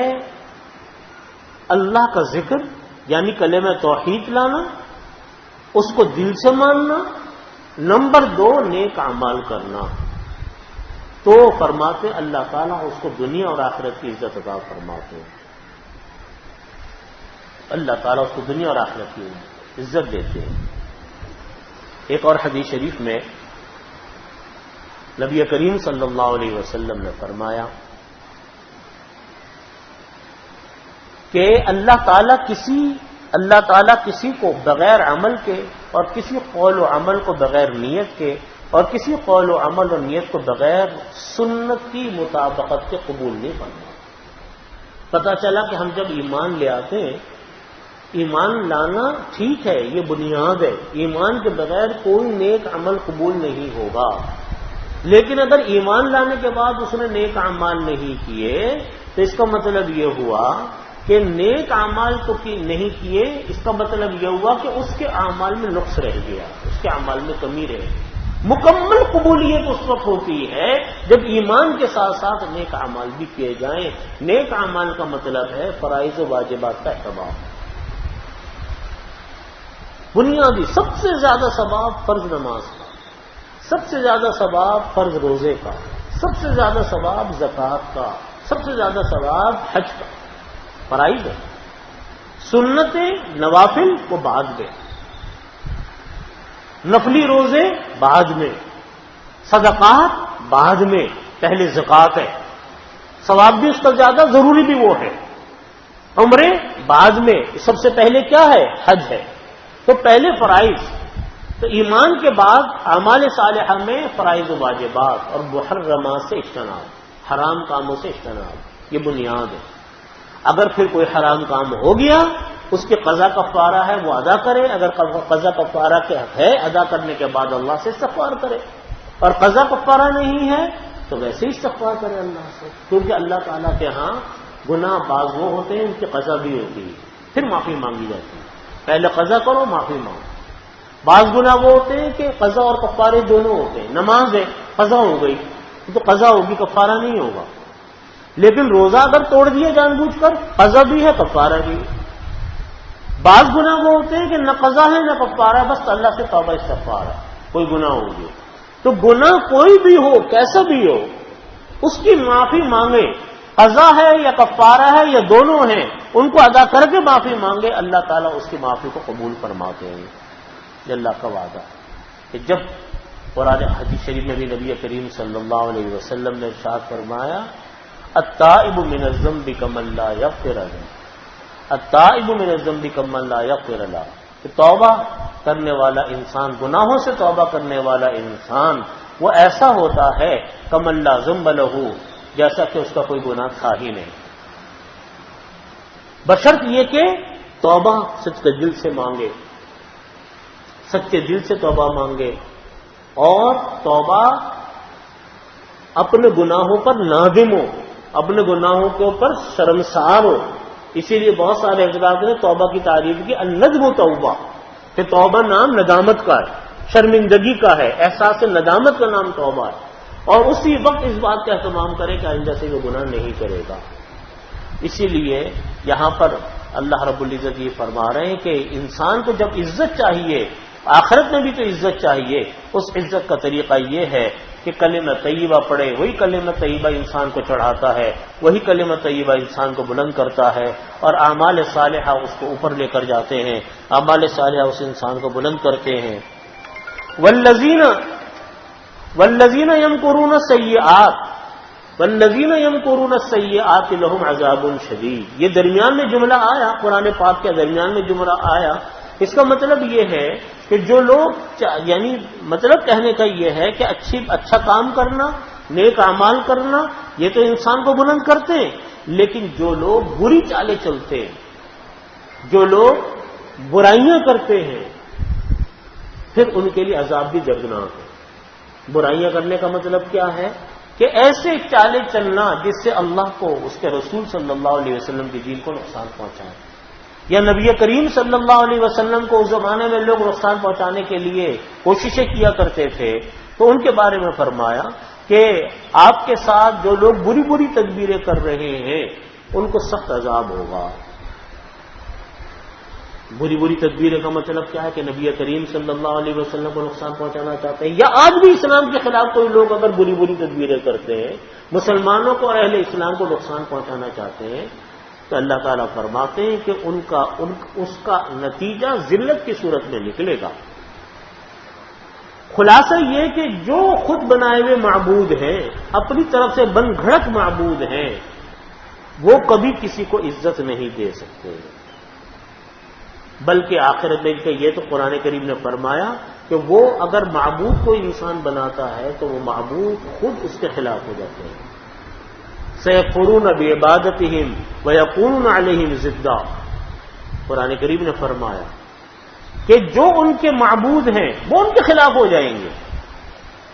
اللہ کا ذکر، یعنی کلمہ توحید لانا، اس کو دل سے ماننا، نمبر 2 نیک اعمال کرنا، تو فرماتے اللہ تعالیٰ اس کو دنیا اور آخرت کی عزت عطا فرماتے ہیں، اللہ تعالیٰ اس کو دنیا اور آخرت کی عزت دیتے ہیں۔ ایک اور حدیث شریف میں نبی کریم صلی اللہ علیہ وسلم نے فرمایا کہ اللہ تعالیٰ کسی کو بغیر عمل کے اور کسی قول و عمل کو بغیر نیت کے اور کسی قول و عمل اور نیت کو بغیر سنت کی مطابقت کے قبول نہیں فرماتا۔ پتہ چلا کہ ہم جب ایمان لے آتے ہیں، ایمان لانا ٹھیک ہے، یہ بنیاد ہے، ایمان کے بغیر کوئی نیک عمل قبول نہیں ہوگا، لیکن اگر ایمان لانے کے بعد اس نے نیک اعمال نہیں کیے تو اس کا مطلب یہ ہوا کہ نیک اعمال تو نہیں کیے، اس کا مطلب یہ ہوا کہ اس کے اعمال میں نقص رہ گیا، اس کے اعمال میں کمی رہ گئی۔ مکمل قبولیت اس وقت ہوتی ہے جب ایمان کے ساتھ ساتھ نیک اعمال بھی کیے جائیں۔ نیک اعمال کا مطلب ہے فرائض و واجبات کا اہتمام، بنیادی سب سے زیادہ ثواب فرض نماز کا، سب سے زیادہ ثواب فرض روزے کا، سب سے زیادہ ثواب زکوٰۃ کا، سب سے زیادہ ثواب حج کا، فرائض ہے۔ سنتیں نوافل وہ بعد میں، نفلی روزے بعد میں، صدقات بعد میں، پہلے زکوٰۃ ہے، ثواب بھی اس کا زیادہ، ضروری بھی وہ ہے، عمرے بعد میں، سب سے پہلے کیا ہے؟ حج ہے۔ تو پہلے فرائض، تو ایمان کے بعد اعمال صالحہ میں فرائض و واجبات اور محرمات سے اجتناب، حرام کاموں سے اجتناب، یہ بنیاد ہے۔ اگر پھر کوئی حرام کام ہو گیا، اس کے قضا کفارہ ہے وہ ادا کرے، اگر قضا کفارہ کے ہے ادا کرنے کے بعد اللہ سے استغفار کرے، اور قضا کفارہ نہیں ہے تو ویسے ہی استغفار کرے اللہ سے، کیونکہ اللہ تعالیٰ کے ہاں گناہ بعض وہ ہوتے ہیں ان کی قضا بھی ہوتی ہے، پھر معافی مانگی جاتی ہے، پہلے قضا کرو معافی مانگو۔ بعض گناہ وہ ہوتے ہیں کہ قضا اور کفارے دونوں ہوتے ہیں، نماز ہے قضا ہو گئی تو قضا ہوگی، کفارہ نہیں ہوگا، لیکن روزہ اگر توڑ دیا جان بوجھ کر، قضا بھی ہے کفارہ بھی ہے۔ بعض گناہ وہ ہوتے ہیں کہ نہ قضا ہے نہ کفارہ، بس اللہ سے توبہ استغفار ہے، کوئی گناہ ہو گیا تو گناہ کوئی بھی ہو کیسا بھی ہو اس کی معافی مانگے، قضا ہے یا کفارہ ہے یا دونوں ہیں، ان کو ادا کر کے معافی مانگے، اللہ تعالیٰ اس کی معافی کو قبول فرماتے ہیں۔ یہ اللہ کا وعدہ کہ جب قرآن حدیث شریف میں بھی نبی کریم صلی اللہ علیہ وسلم نے ارشاد فرمایا التائب من الذنب کمن لا یغفر له، التائب من الذنب کمن لا یغفر له، کہ توبہ کرنے والا انسان، گناہوں سے توبہ کرنے والا انسان وہ ایسا ہوتا ہے کمن لا ذنب له، جیسا کہ اس کا کوئی گناہ تھا ہی نہیں، بشرط یہ کہ توبہ سچے دل سے مانگے، سچے دل سے توبہ مانگے، اور توبہ اپنے گناہوں پر نادم ہو، اپنے گناہوں کے اوپر شرمسار ہو۔ اسی لیے بہت سارے حضرات نے توبہ کی تعریف کی الندم توبہ، کہ توبہ نام ندامت کا ہے، شرمندگی کا ہے، احساس ندامت کا نام توبہ ہے، اور اسی وقت اس بات کا اہتمام کرے کہ آئندہ سے وہ گناہ نہیں کرے گا۔ اسی لیے یہاں پر اللہ رب العزت یہ فرما رہے ہیں کہ انسان کو جب عزت چاہیے، آخرت میں بھی تو عزت چاہیے، اس عزت کا طریقہ یہ ہے کہ کلمہ طیبہ پڑھے، وہی کلمہ طیبہ انسان کو چڑھاتا ہے، وہی کلمہ طیبہ انسان کو بلند کرتا ہے، اور اعمال صالحہ اس کو اوپر لے کر جاتے ہیں، اعمال صالحہ اس انسان کو بلند کرتے ہیں۔ والذین یمکرون السیئات والذین یمکرون السیئات لہم عذاب شدید، یہ درمیان میں جملہ آیا، قرآن پاک کے درمیان میں جملہ آیا، اس کا مطلب یہ ہے کہ جو لوگ، یعنی مطلب کہنے کا یہ ہے کہ اچھا کام کرنا، نیک اعمال کرنا، یہ تو انسان کو بلند کرتے ہیں، لیکن جو لوگ بری چالیں چلتے ہیں، جو لوگ برائیاں کرتے ہیں، پھر ان کے لیے عذاب بھی دردناک ہے۔ برائیاں کرنے کا مطلب کیا ہے کہ ایسے چالیں چلنا جس سے اللہ کو، اس کے رسول صلی اللہ علیہ وسلم کی دین کو نقصان پہنچائے، یا نبی کریم صلی اللہ علیہ وسلم کو اس زمانے میں لوگ نقصان پہنچانے کے لیے کوششیں کیا کرتے تھے، تو ان کے بارے میں فرمایا کہ آپ کے ساتھ جو لوگ بری بری تدبیریں کر رہے ہیں ان کو سخت عذاب ہوگا۔ بری بری تدبیریں کا مطلب کیا ہے کہ نبی کریم صلی اللہ علیہ وسلم کو نقصان پہنچانا چاہتے ہیں، یا آج بھی اسلام کے خلاف کوئی لوگ اگر بری بری تدبیریں کرتے ہیں، مسلمانوں کو اور اہل اسلام کو نقصان پہنچانا چاہتے ہیں، تو اللہ تعالیٰ فرماتے ہیں کہ اس کا نتیجہ ذلت کی صورت میں نکلے گا۔ خلاصہ یہ کہ جو خود بنائے ہوئے معبود ہیں، اپنی طرف سے بن گھڑت معبود ہیں، وہ کبھی کسی کو عزت نہیں دے سکتے، بلکہ آخرت میں یہ تو قرآن کریم نے فرمایا کہ وہ اگر معبود کو انسان بناتا ہے تو وہ معبود خود اس کے خلاف ہو جاتے ہیں۔ سَيَكْفُرُونَ بِعِبَادَتِهِمْ وَيَكُونُونَ عَلَيْهِمْ ضِدًّا، قرآن کریم نے فرمایا کہ جو ان کے معبود ہیں وہ ان کے خلاف ہو جائیں گے۔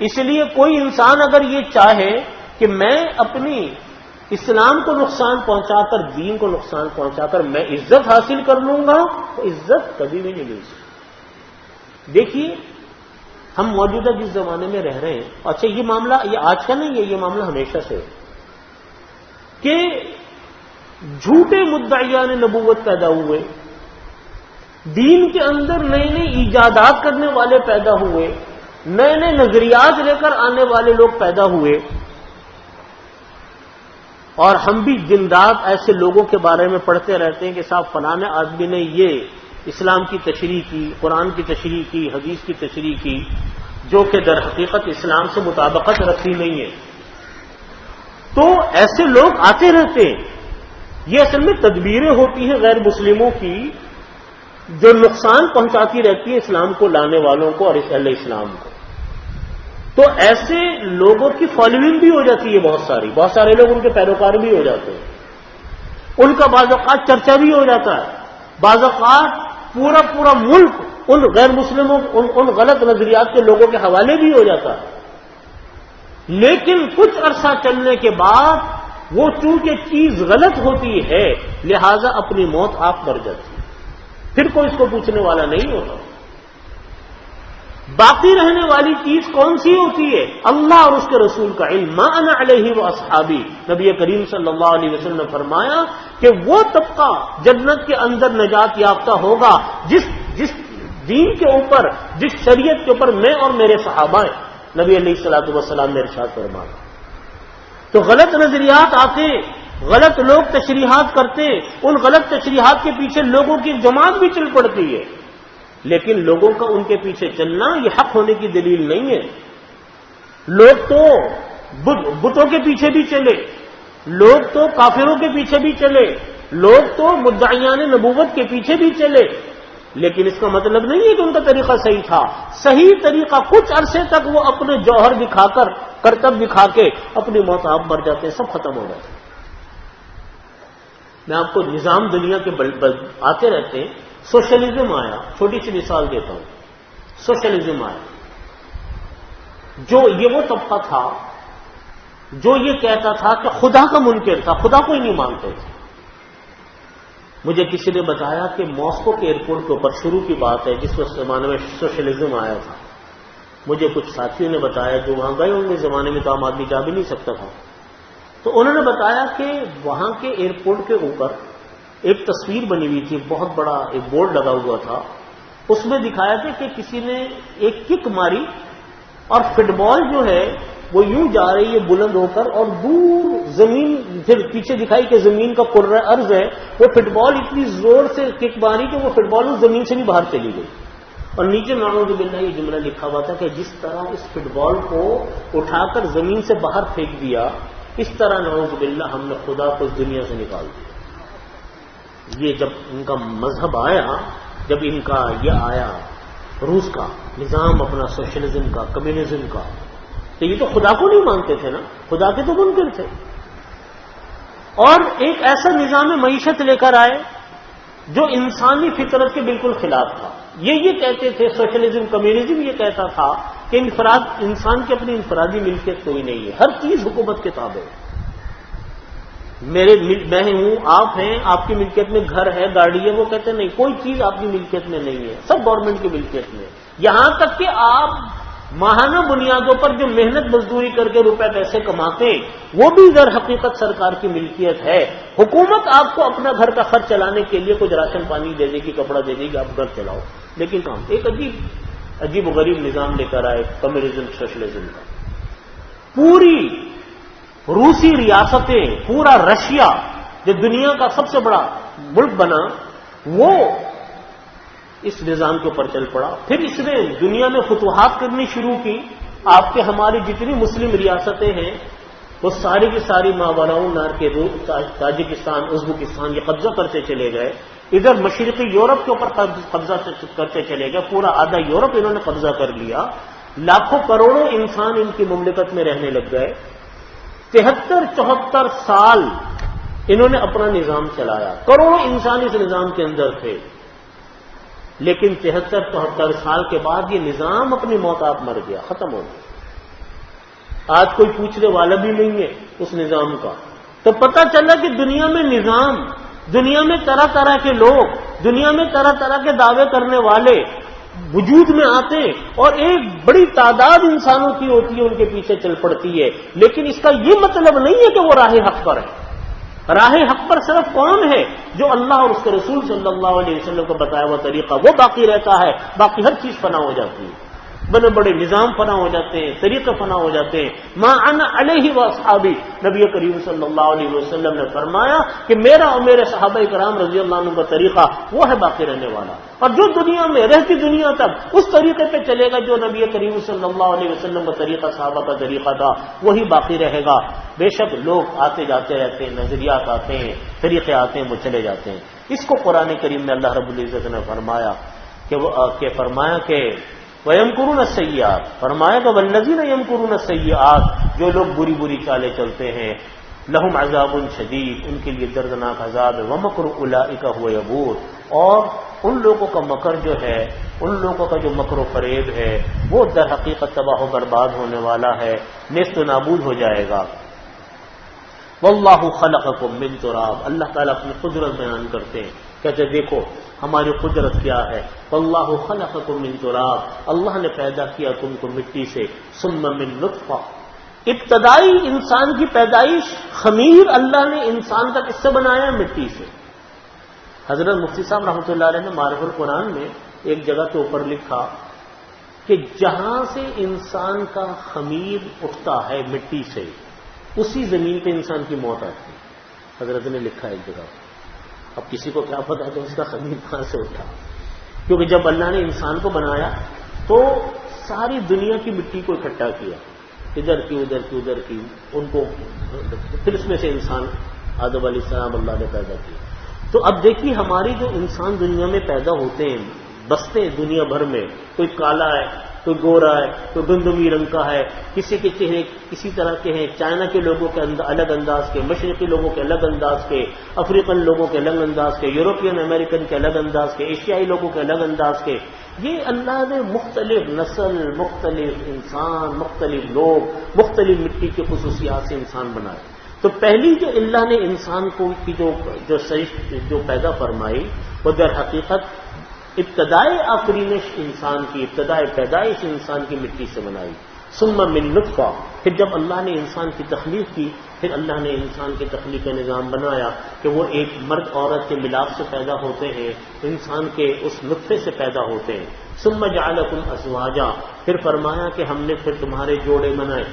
اس لیے کوئی انسان اگر یہ چاہے کہ میں اپنی اسلام کو نقصان پہنچا کر، دین کو نقصان پہنچا کر میں عزت حاصل کر لوں گا، تو عزت کبھی بھی نہیں مل سکتی۔ دیکھیے ہم موجودہ جس زمانے میں رہ رہے ہیں، اچھا یہ معاملہ یہ آج کا نہیں ہے، یہ معاملہ ہمیشہ سے کہ جھوٹے مدعیان نبوت پیدا ہوئے، دین کے اندر نئی نئی ایجادات کرنے والے پیدا ہوئے، نئے نئے نظریات لے کر آنے والے لوگ پیدا ہوئے، اور ہم بھی دن رات ایسے لوگوں کے بارے میں پڑھتے رہتے ہیں کہ صاحب فلاں آدمی نے یہ اسلام کی تشریح کی، قرآن کی تشریح کی، حدیث کی تشریح کی، جو کہ در حقیقت اسلام سے مطابقت رکھتی نہیں ہے۔ تو ایسے لوگ آتے رہتے ہیں، یہ اصل میں تدبیریں ہوتی ہیں غیر مسلموں کی جو نقصان پہنچاتی رہتی ہے اسلام کو لانے والوں کو اور اہل اسلام کو۔ تو ایسے لوگوں کی فالوئنگ بھی ہو جاتی ہے، بہت سارے لوگ ان کے پیروکار بھی ہو جاتے ہیں، ان کا بعض اوقات چرچا بھی ہو جاتا ہے، بعض اوقات پورا ملک ان غیر مسلموں ان غلط نظریات کے لوگوں کے حوالے بھی ہو جاتا ہے۔ لیکن کچھ عرصہ چلنے کے بعد وہ چونکہ چیز غلط ہوتی ہے لہذا اپنی موت آپ مر جاتی ہے، پھر کوئی اس کو پوچھنے والا نہیں ہوتا۔ باقی رہنے والی چیز کون سی ہوتی ہے؟ اللہ اور اس کے رسول کا علم۔ ما انا علیہ واصحابی، نبی کریم صلی اللہ علیہ وسلم نے فرمایا کہ وہ طبقہ جنت کے اندر نجات یافتہ ہوگا جس دین کے اوپر، جس شریعت کے اوپر میں اور میرے صحابہ ہیں، نبی علیہ الصلوۃ والسلام نے ارشاد فرمایا۔ تو غلط نظریات آتے، غلط لوگ تشریحات کرتے، ان غلط تشریحات کے پیچھے لوگوں کی جماعت بھی چل پڑتی ہے، لیکن لوگوں کا ان کے پیچھے چلنا یہ حق ہونے کی دلیل نہیں ہے۔ لوگ تو بتوں کے پیچھے بھی چلے، لوگ تو کافروں کے پیچھے بھی چلے، لوگ تو مدعیان نبوت کے پیچھے بھی چلے، لیکن اس کا مطلب نہیں ہے کہ ان کا طریقہ صحیح تھا۔ صحیح طریقہ کچھ عرصے تک وہ اپنے جوہر دکھا کر، کرتب دکھا کے اپنی موت آپ مر جاتے ہیں، سب ختم ہو جاتے ہیں۔ میں آپ کو نظام دنیا کے آتے رہتے ہیں۔ سوشلزم آیا، چھوٹی سی مثال دیتا ہوں، سوشلزم آیا، جو یہ وہ طبقہ تھا جو یہ کہتا تھا کہ خدا کا منکر تھا، خدا کو ہی نہیں مانتے تھے۔ مجھے کسی نے بتایا کہ ماسکو کے ایئرپورٹ کے اوپر، شروع کی بات ہے جس وقت زمانے میں سوشلزم آیا تھا، مجھے کچھ ساتھیوں نے بتایا جو وہاں گئے ہوں گے، زمانے میں تو عام آدمی جا بھی نہیں سکتا تھا، تو انہوں نے بتایا کہ وہاں کے ایئرپورٹ کے اوپر ایک تصویر بنی ہوئی تھی، بہت بڑا ایک بورڈ لگا ہوا تھا، اس میں دکھایا تھا کہ کسی نے ایک کک ماری اور فٹ بال جو ہے وہ یوں جا رہی ہے بلند ہو کر، اور دور زمین پھر پیچھے دکھائی کہ زمین کا کرۂ ارض ہے، وہ فٹ بال اتنی زور سے کک ماری کہ وہ فٹ بال اس زمین سے بھی باہر چلی گئی، اور نیچے نعوذ باللہ یہ جملہ لکھا ہوا تھا کہ جس طرح اس فٹ بال کو اٹھا کر زمین سے باہر پھینک دیا، اس طرح نعوذ باللہ ہم نے خدا کو اس دنیا سے نکال دیا۔ یہ جب ان کا مذہب آیا، جب ان کا یہ آیا روس کا نظام اپنا، سوشلزم کا، کمیونزم کا، تو یہ تو خدا کو نہیں مانتے تھے نا، خدا کے تو منکر تھے، اور ایک ایسا نظام معیشت لے کر آئے جو انسانی فطرت کے بالکل خلاف تھا۔ یہ کہتے تھے، سوشلزم کمیونزم یہ کہتا تھا کہ انسان کی اپنی انفرادی ملکیت کوئی نہیں ہے، ہر چیز حکومت کے تابع ہے، میں ہوں، آپ ہیں، آپ کی ملکیت میں گھر ہے، گاڑی ہے، وہ کہتے ہیں نہیں، کوئی چیز آپ کی ملکیت میں نہیں ہے، سب گورنمنٹ کی ملکیت میں، یہاں تک کہ آپ ماہانہ بنیادوں پر جو محنت مزدوری کر کے روپے پیسے کماتے ہیں وہ بھی در حقیقت سرکار کی ملکیت ہے. حکومت آپ کو اپنا گھر کا خرچ چلانے کے لیے کچھ راشن پانی دے دے گی, کپڑا دے دے گی, آپ گھر چلاؤ. لیکن ایک عجیب و غریب نظام لے کر آئے کمیونزم سوشلزم کا. پوری روسی ریاستیں, پورا رشیا جو دنیا کا سب سے بڑا ملک بنا, وہ اس نظام کے اوپر چل پڑا. پھر اس نے دنیا میں فتوحات کرنی شروع کی. آپ کے ہماری جتنی مسلم ریاستیں ہیں وہ ساری کی ساری ماوراء نہر کے تاجکستان, ازبکستان یہ قبضہ کرتے چلے گئے. ادھر مشرقی یورپ کے اوپر قبضہ کرتے چلے گئے. پورا آدھا یورپ انہوں نے قبضہ کر لیا. لاکھوں کروڑوں انسان ان کی مملکت میں رہنے لگ گئے. 73-74 سال انہوں نے اپنا نظام چلایا. کروڑوں انسان اس نظام کے اندر تھے. لیکن 73-74 سال کے بعد یہ نظام اپنی موت آپ مر گیا, ختم ہو گیا. آج کوئی پوچھنے والا بھی نہیں ہے اس نظام کا. تو پتہ چلا کہ دنیا میں نظام, دنیا میں طرح طرح کے لوگ, دنیا میں طرح طرح کے دعوے کرنے والے وجود میں آتے ہیں, اور ایک بڑی تعداد انسانوں کی ہوتی ہے ان کے پیچھے چل پڑتی ہے. لیکن اس کا یہ مطلب نہیں ہے کہ وہ راہ حق پر ہے. راہ حق پر صرف کون ہے؟ جو اللہ اور اس کے رسول صلی اللہ علیہ وسلم کو بتایا ہوا طریقہ وہ باقی رہتا ہے. باقی ہر چیز فنا ہو جاتی ہے, بڑے بڑے نظام فنا ہو جاتے ہیں, طریقے فنا ہو جاتے ہیں. ما انا علیہ واصحابی, نبی کریم صلی اللہ علیہ وسلم نے فرمایا کہ میرا اور میرے صحابہ کرام رضی اللہ عنہ کا طریقہ وہ ہے باقی رہنے والا. اور جو دنیا میں رہتی دنیا تک اس طریقے پہ چلے گا جو نبی کریم صلی اللہ علیہ وسلم کا طریقہ, صحابہ کا طریقہ تھا, وہی باقی رہے گا. بے شک لوگ آتے جاتے رہتے ہیں, نظریات آتے ہیں, طریقے آتے ہیں, وہ چلے جاتے ہیں. اس کو قرآن کریم میں اللہ رب العزت نے فرمایا کہ وَيَمْكُرُونَ السَّيِّئَاتِ, فرمایا کہ وَالَّذِينَ يَمْكُرُونَ السَّيِّئَاتِ, جو لوگ بری بری چالیں چلتے ہیں, لَهُمْ عَذَابٌ شَدِيدٌ, ان کے لیے دردناک عذاب ہے. وَمَكْرُ أُولَٰئِكَ هُوَ يَبُورُ, اور ان لوگوں کا مکر جو ہے, ان لوگوں کا جو مکر و فریب ہے وہ در حقیقت تباہ و برباد ہونے والا ہے, نیست و نابود ہو جائے گا. وَاللَّهُ خَلَقَكُم مِّن تُرَابٍ, اللہ تعالیٰ اپنی قدرت بیان کرتے ہیں, کہتے دیکھو ہماری قدرت کیا ہے. وَاللَّهُ خَلَقَكُم مِّن تُرَابٍ, اللہ نے پیدا کیا تم کو مٹی سے. ثُمَّ مِن نُطْفَةٍ, ابتدائی انسان کی پیدائش خمیر اللہ نے انسان کا کس سے بنایا؟ مٹی سے. حضرت مفتی صاحب رحمۃ اللہ علیہ نے معرف القرآن میں ایک جگہ کے اوپر لکھا کہ جہاں سے انسان کا خمیر اٹھتا ہے مٹی سے, اسی زمین پہ انسان کی موت آتی ہے. حضرت نے لکھا ایک جگہ. اب کسی کو کیا پتا کہ اس کا خمیر کہاں سے اٹھا, کیونکہ جب اللہ نے انسان کو بنایا تو ساری دنیا کی مٹی کو اکٹھا کیا, ادھر کی ادھر کی ادھر کی, ان کو پھر اس میں سے انسان آدم علیہ السلام اللہ نے پیدا کیا. تو اب دیکھیے ہماری جو انسان دنیا میں پیدا ہوتے ہیں, بستے ہیں دنیا بھر میں, کوئی کالا ہے, کوئی گورا ہے, کوئی گندمی رنگ کا ہے, کسی کے چہرے کسی طرح کے ہیں, چائنا کے لوگوں کے الگ انداز کے, مشرقی لوگوں کے الگ انداز کے, افریقن لوگوں کے الگ انداز کے, یورپین امریکن کے الگ انداز کے, ایشیائی لوگوں کے الگ انداز کے. یہ اللہ نے مختلف نسل, مختلف انسان, مختلف لوگ, مختلف مٹی کی خصوصیات سے انسان بنائے. تو پہلی جو اللہ نے انسان کو کی جو پیدا فرمائی وہ در حقیقت ابتدائی آفرینش انسان کی, ابتدائی پیدائش انسان کی مٹی سے بنائی. ثم من نطفہ, پھر جب اللہ نے انسان کی تخلیق کی, پھر اللہ نے انسان کی تخلیق کا نظام بنایا کہ وہ ایک مرد عورت کے ملاپ سے پیدا ہوتے ہیں, انسان کے اس نطفے سے پیدا ہوتے ہیں. ثم جعلکم ازواجا, پھر فرمایا کہ ہم نے پھر تمہارے جوڑے بنائے,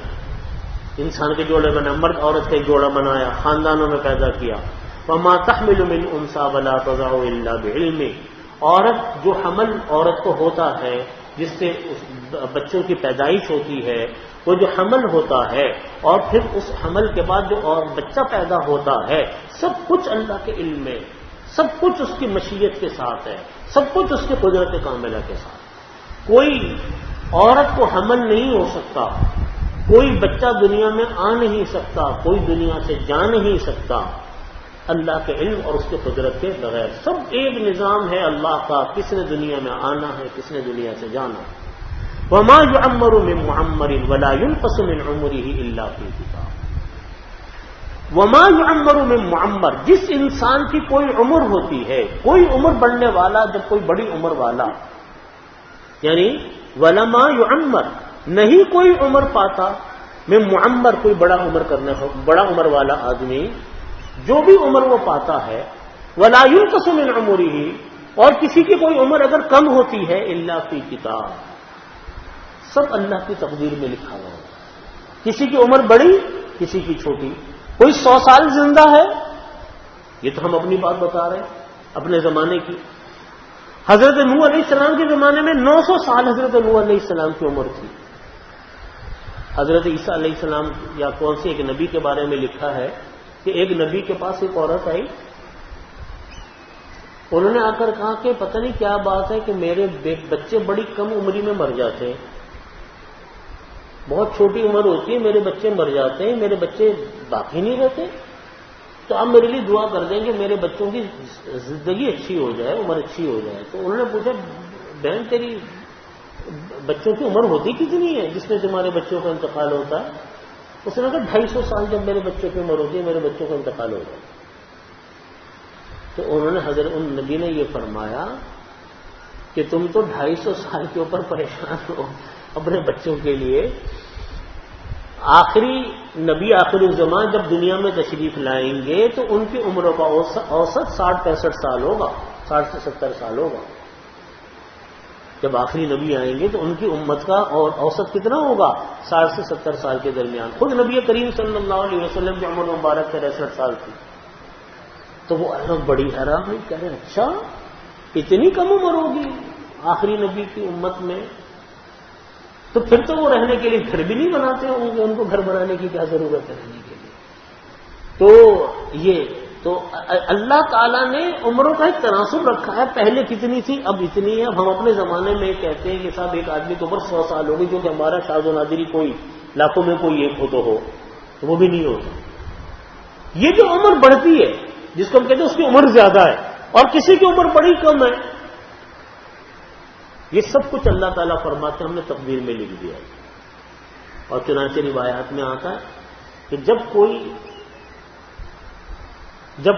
انسان کے جوڑے بنائے, مرد عورت کا جوڑا بنایا, خاندانوں میں پیدا کیا. وما تحمل من انثى ولا تضع الا بعلمه, عورت جو حمل عورت کو ہوتا ہے, جس سے بچوں کی پیدائش ہوتی ہے, وہ جو حمل ہوتا ہے اور پھر اس حمل کے بعد جو اور بچہ پیدا ہوتا ہے, سب کچھ اللہ کے علم میں, سب کچھ اس کی مشیت کے ساتھ ہے, سب کچھ اس کی قدرت کاملہ کے ساتھ. کوئی عورت کو حمل نہیں ہو سکتا, کوئی بچہ دنیا میں آ نہیں سکتا, کوئی دنیا سے جا نہیں سکتا اللہ کے علم اور اس کی قدرت کے بغیر. سب ایک نظام ہے اللہ کا, کس نے دنیا میں آنا ہے, کس نے دنیا سے جانا ہے. وما يعمر من معمر ولا ينقص من عمره الا في كتاب. وما يعمر من معمر, جس انسان کی کوئی عمر ہوتی ہے, کوئی عمر بڑھنے والا, جب کوئی بڑی عمر والا, یعنی ولما يعمر, نہیں کوئی عمر پاتا، میں معمر کوئی بڑا عمر والا آدمی، جو بھی عمر وہ پاتا ہے، ولا ينقص من عمره، اور کسی کی کوئی عمر اگر کم ہوتی ہے، الا فی کتاب، سب اللہ کی تقدیر میں لکھا ہوا ہے۔ کسی کی عمر بڑی، کسی کی چھوٹی، کوئی 100 سال زندہ ہے، یہ تو ہم اپنی بات بتا رہے ہیں اپنے زمانے کی۔ حضرت نوح علیہ السلام کے زمانے میں 900 سال حضرت نوح علیہ السلام کی عمر تھی۔ حضرت عیسیٰ علیہ السلام یا کون سے ایک نبی کے بارے میں لکھا ہے کہ ایک نبی کے پاس ایک عورت آئی، انہوں نے آ کر کہا کہ پتہ نہیں کیا بات ہے کہ میرے بچے بڑی کم عمری میں مر جاتے ہیں، بہت چھوٹی عمر ہوتی ہے، میرے بچے مر جاتے ہیں، میرے بچے باقی نہیں رہتے، تو آپ میرے لیے دعا کر دیں کہ میرے بچوں کی زندگی اچھی ہو جائے، عمر اچھی ہو جائے۔ تو انہوں نے پوچھا بہن تیری بچوں کی عمر ہوتی کتنی ہے جس میں تمہارے بچوں کا انتقال ہوتا ہے؟ اس نے کہا 250 سال جب میرے بچوں کی عمر ہوتی ہے میرے بچوں کا انتقال ہو جائے۔ تو انہوں نے حضرت ان نبی نے یہ فرمایا کہ تم تو 250 سال کے اوپر پریشان ہو اپنے بچوں کے لیے، آخری نبی آخر الزمان جب دنیا میں تشریف لائیں گے تو ان کی عمروں کا اوسط 60-65 سال ہوگا، 60 سے 70 سال ہوگا۔ جب آخری نبی آئیں گے تو ان کی امت کا اور اوسط کتنا ہوگا؟ 60 سے 70 سال کے درمیان۔ خود نبی کریم صلی اللہ علیہ وسلم کی عمر مبارک 63 سال تھی۔ تو وہ بڑی حیران ہوئی، کہہ رہے اچھا اتنی کم عمر ہوگی آخری نبی کی امت میں؟ تو پھر تو وہ رہنے کے لیے گھر بھی نہیں بناتے ہوں گے، ان کو گھر بنانے کی کیا ضرورت ہے رہنے کے لیے؟ تو اللہ تعالیٰ نے عمروں کا ایک تناسب رکھا ہے، پہلے کتنی تھی اب اتنی ہے۔ اب ہم اپنے زمانے میں کہتے ہیں کہ صاحب ایک آدمی کی عمر 100 سال ہوگی، جو کہ ہمارا شاذ و نادری کوئی لاکھوں میں کوئی ایک ہو تو ہو، تو وہ بھی نہیں ہوتا۔ یہ جو عمر بڑھتی ہے جس کو ہم کہتے ہیں اس کی عمر زیادہ ہے اور کسی کی عمر بڑی کم ہے، یہ سب کچھ اللہ تعالیٰ فرماتے ہیں ہم نے تقدیر میں لکھ دیا ہے۔ اور چنانچہ روایات میں آتا ہے کہ جب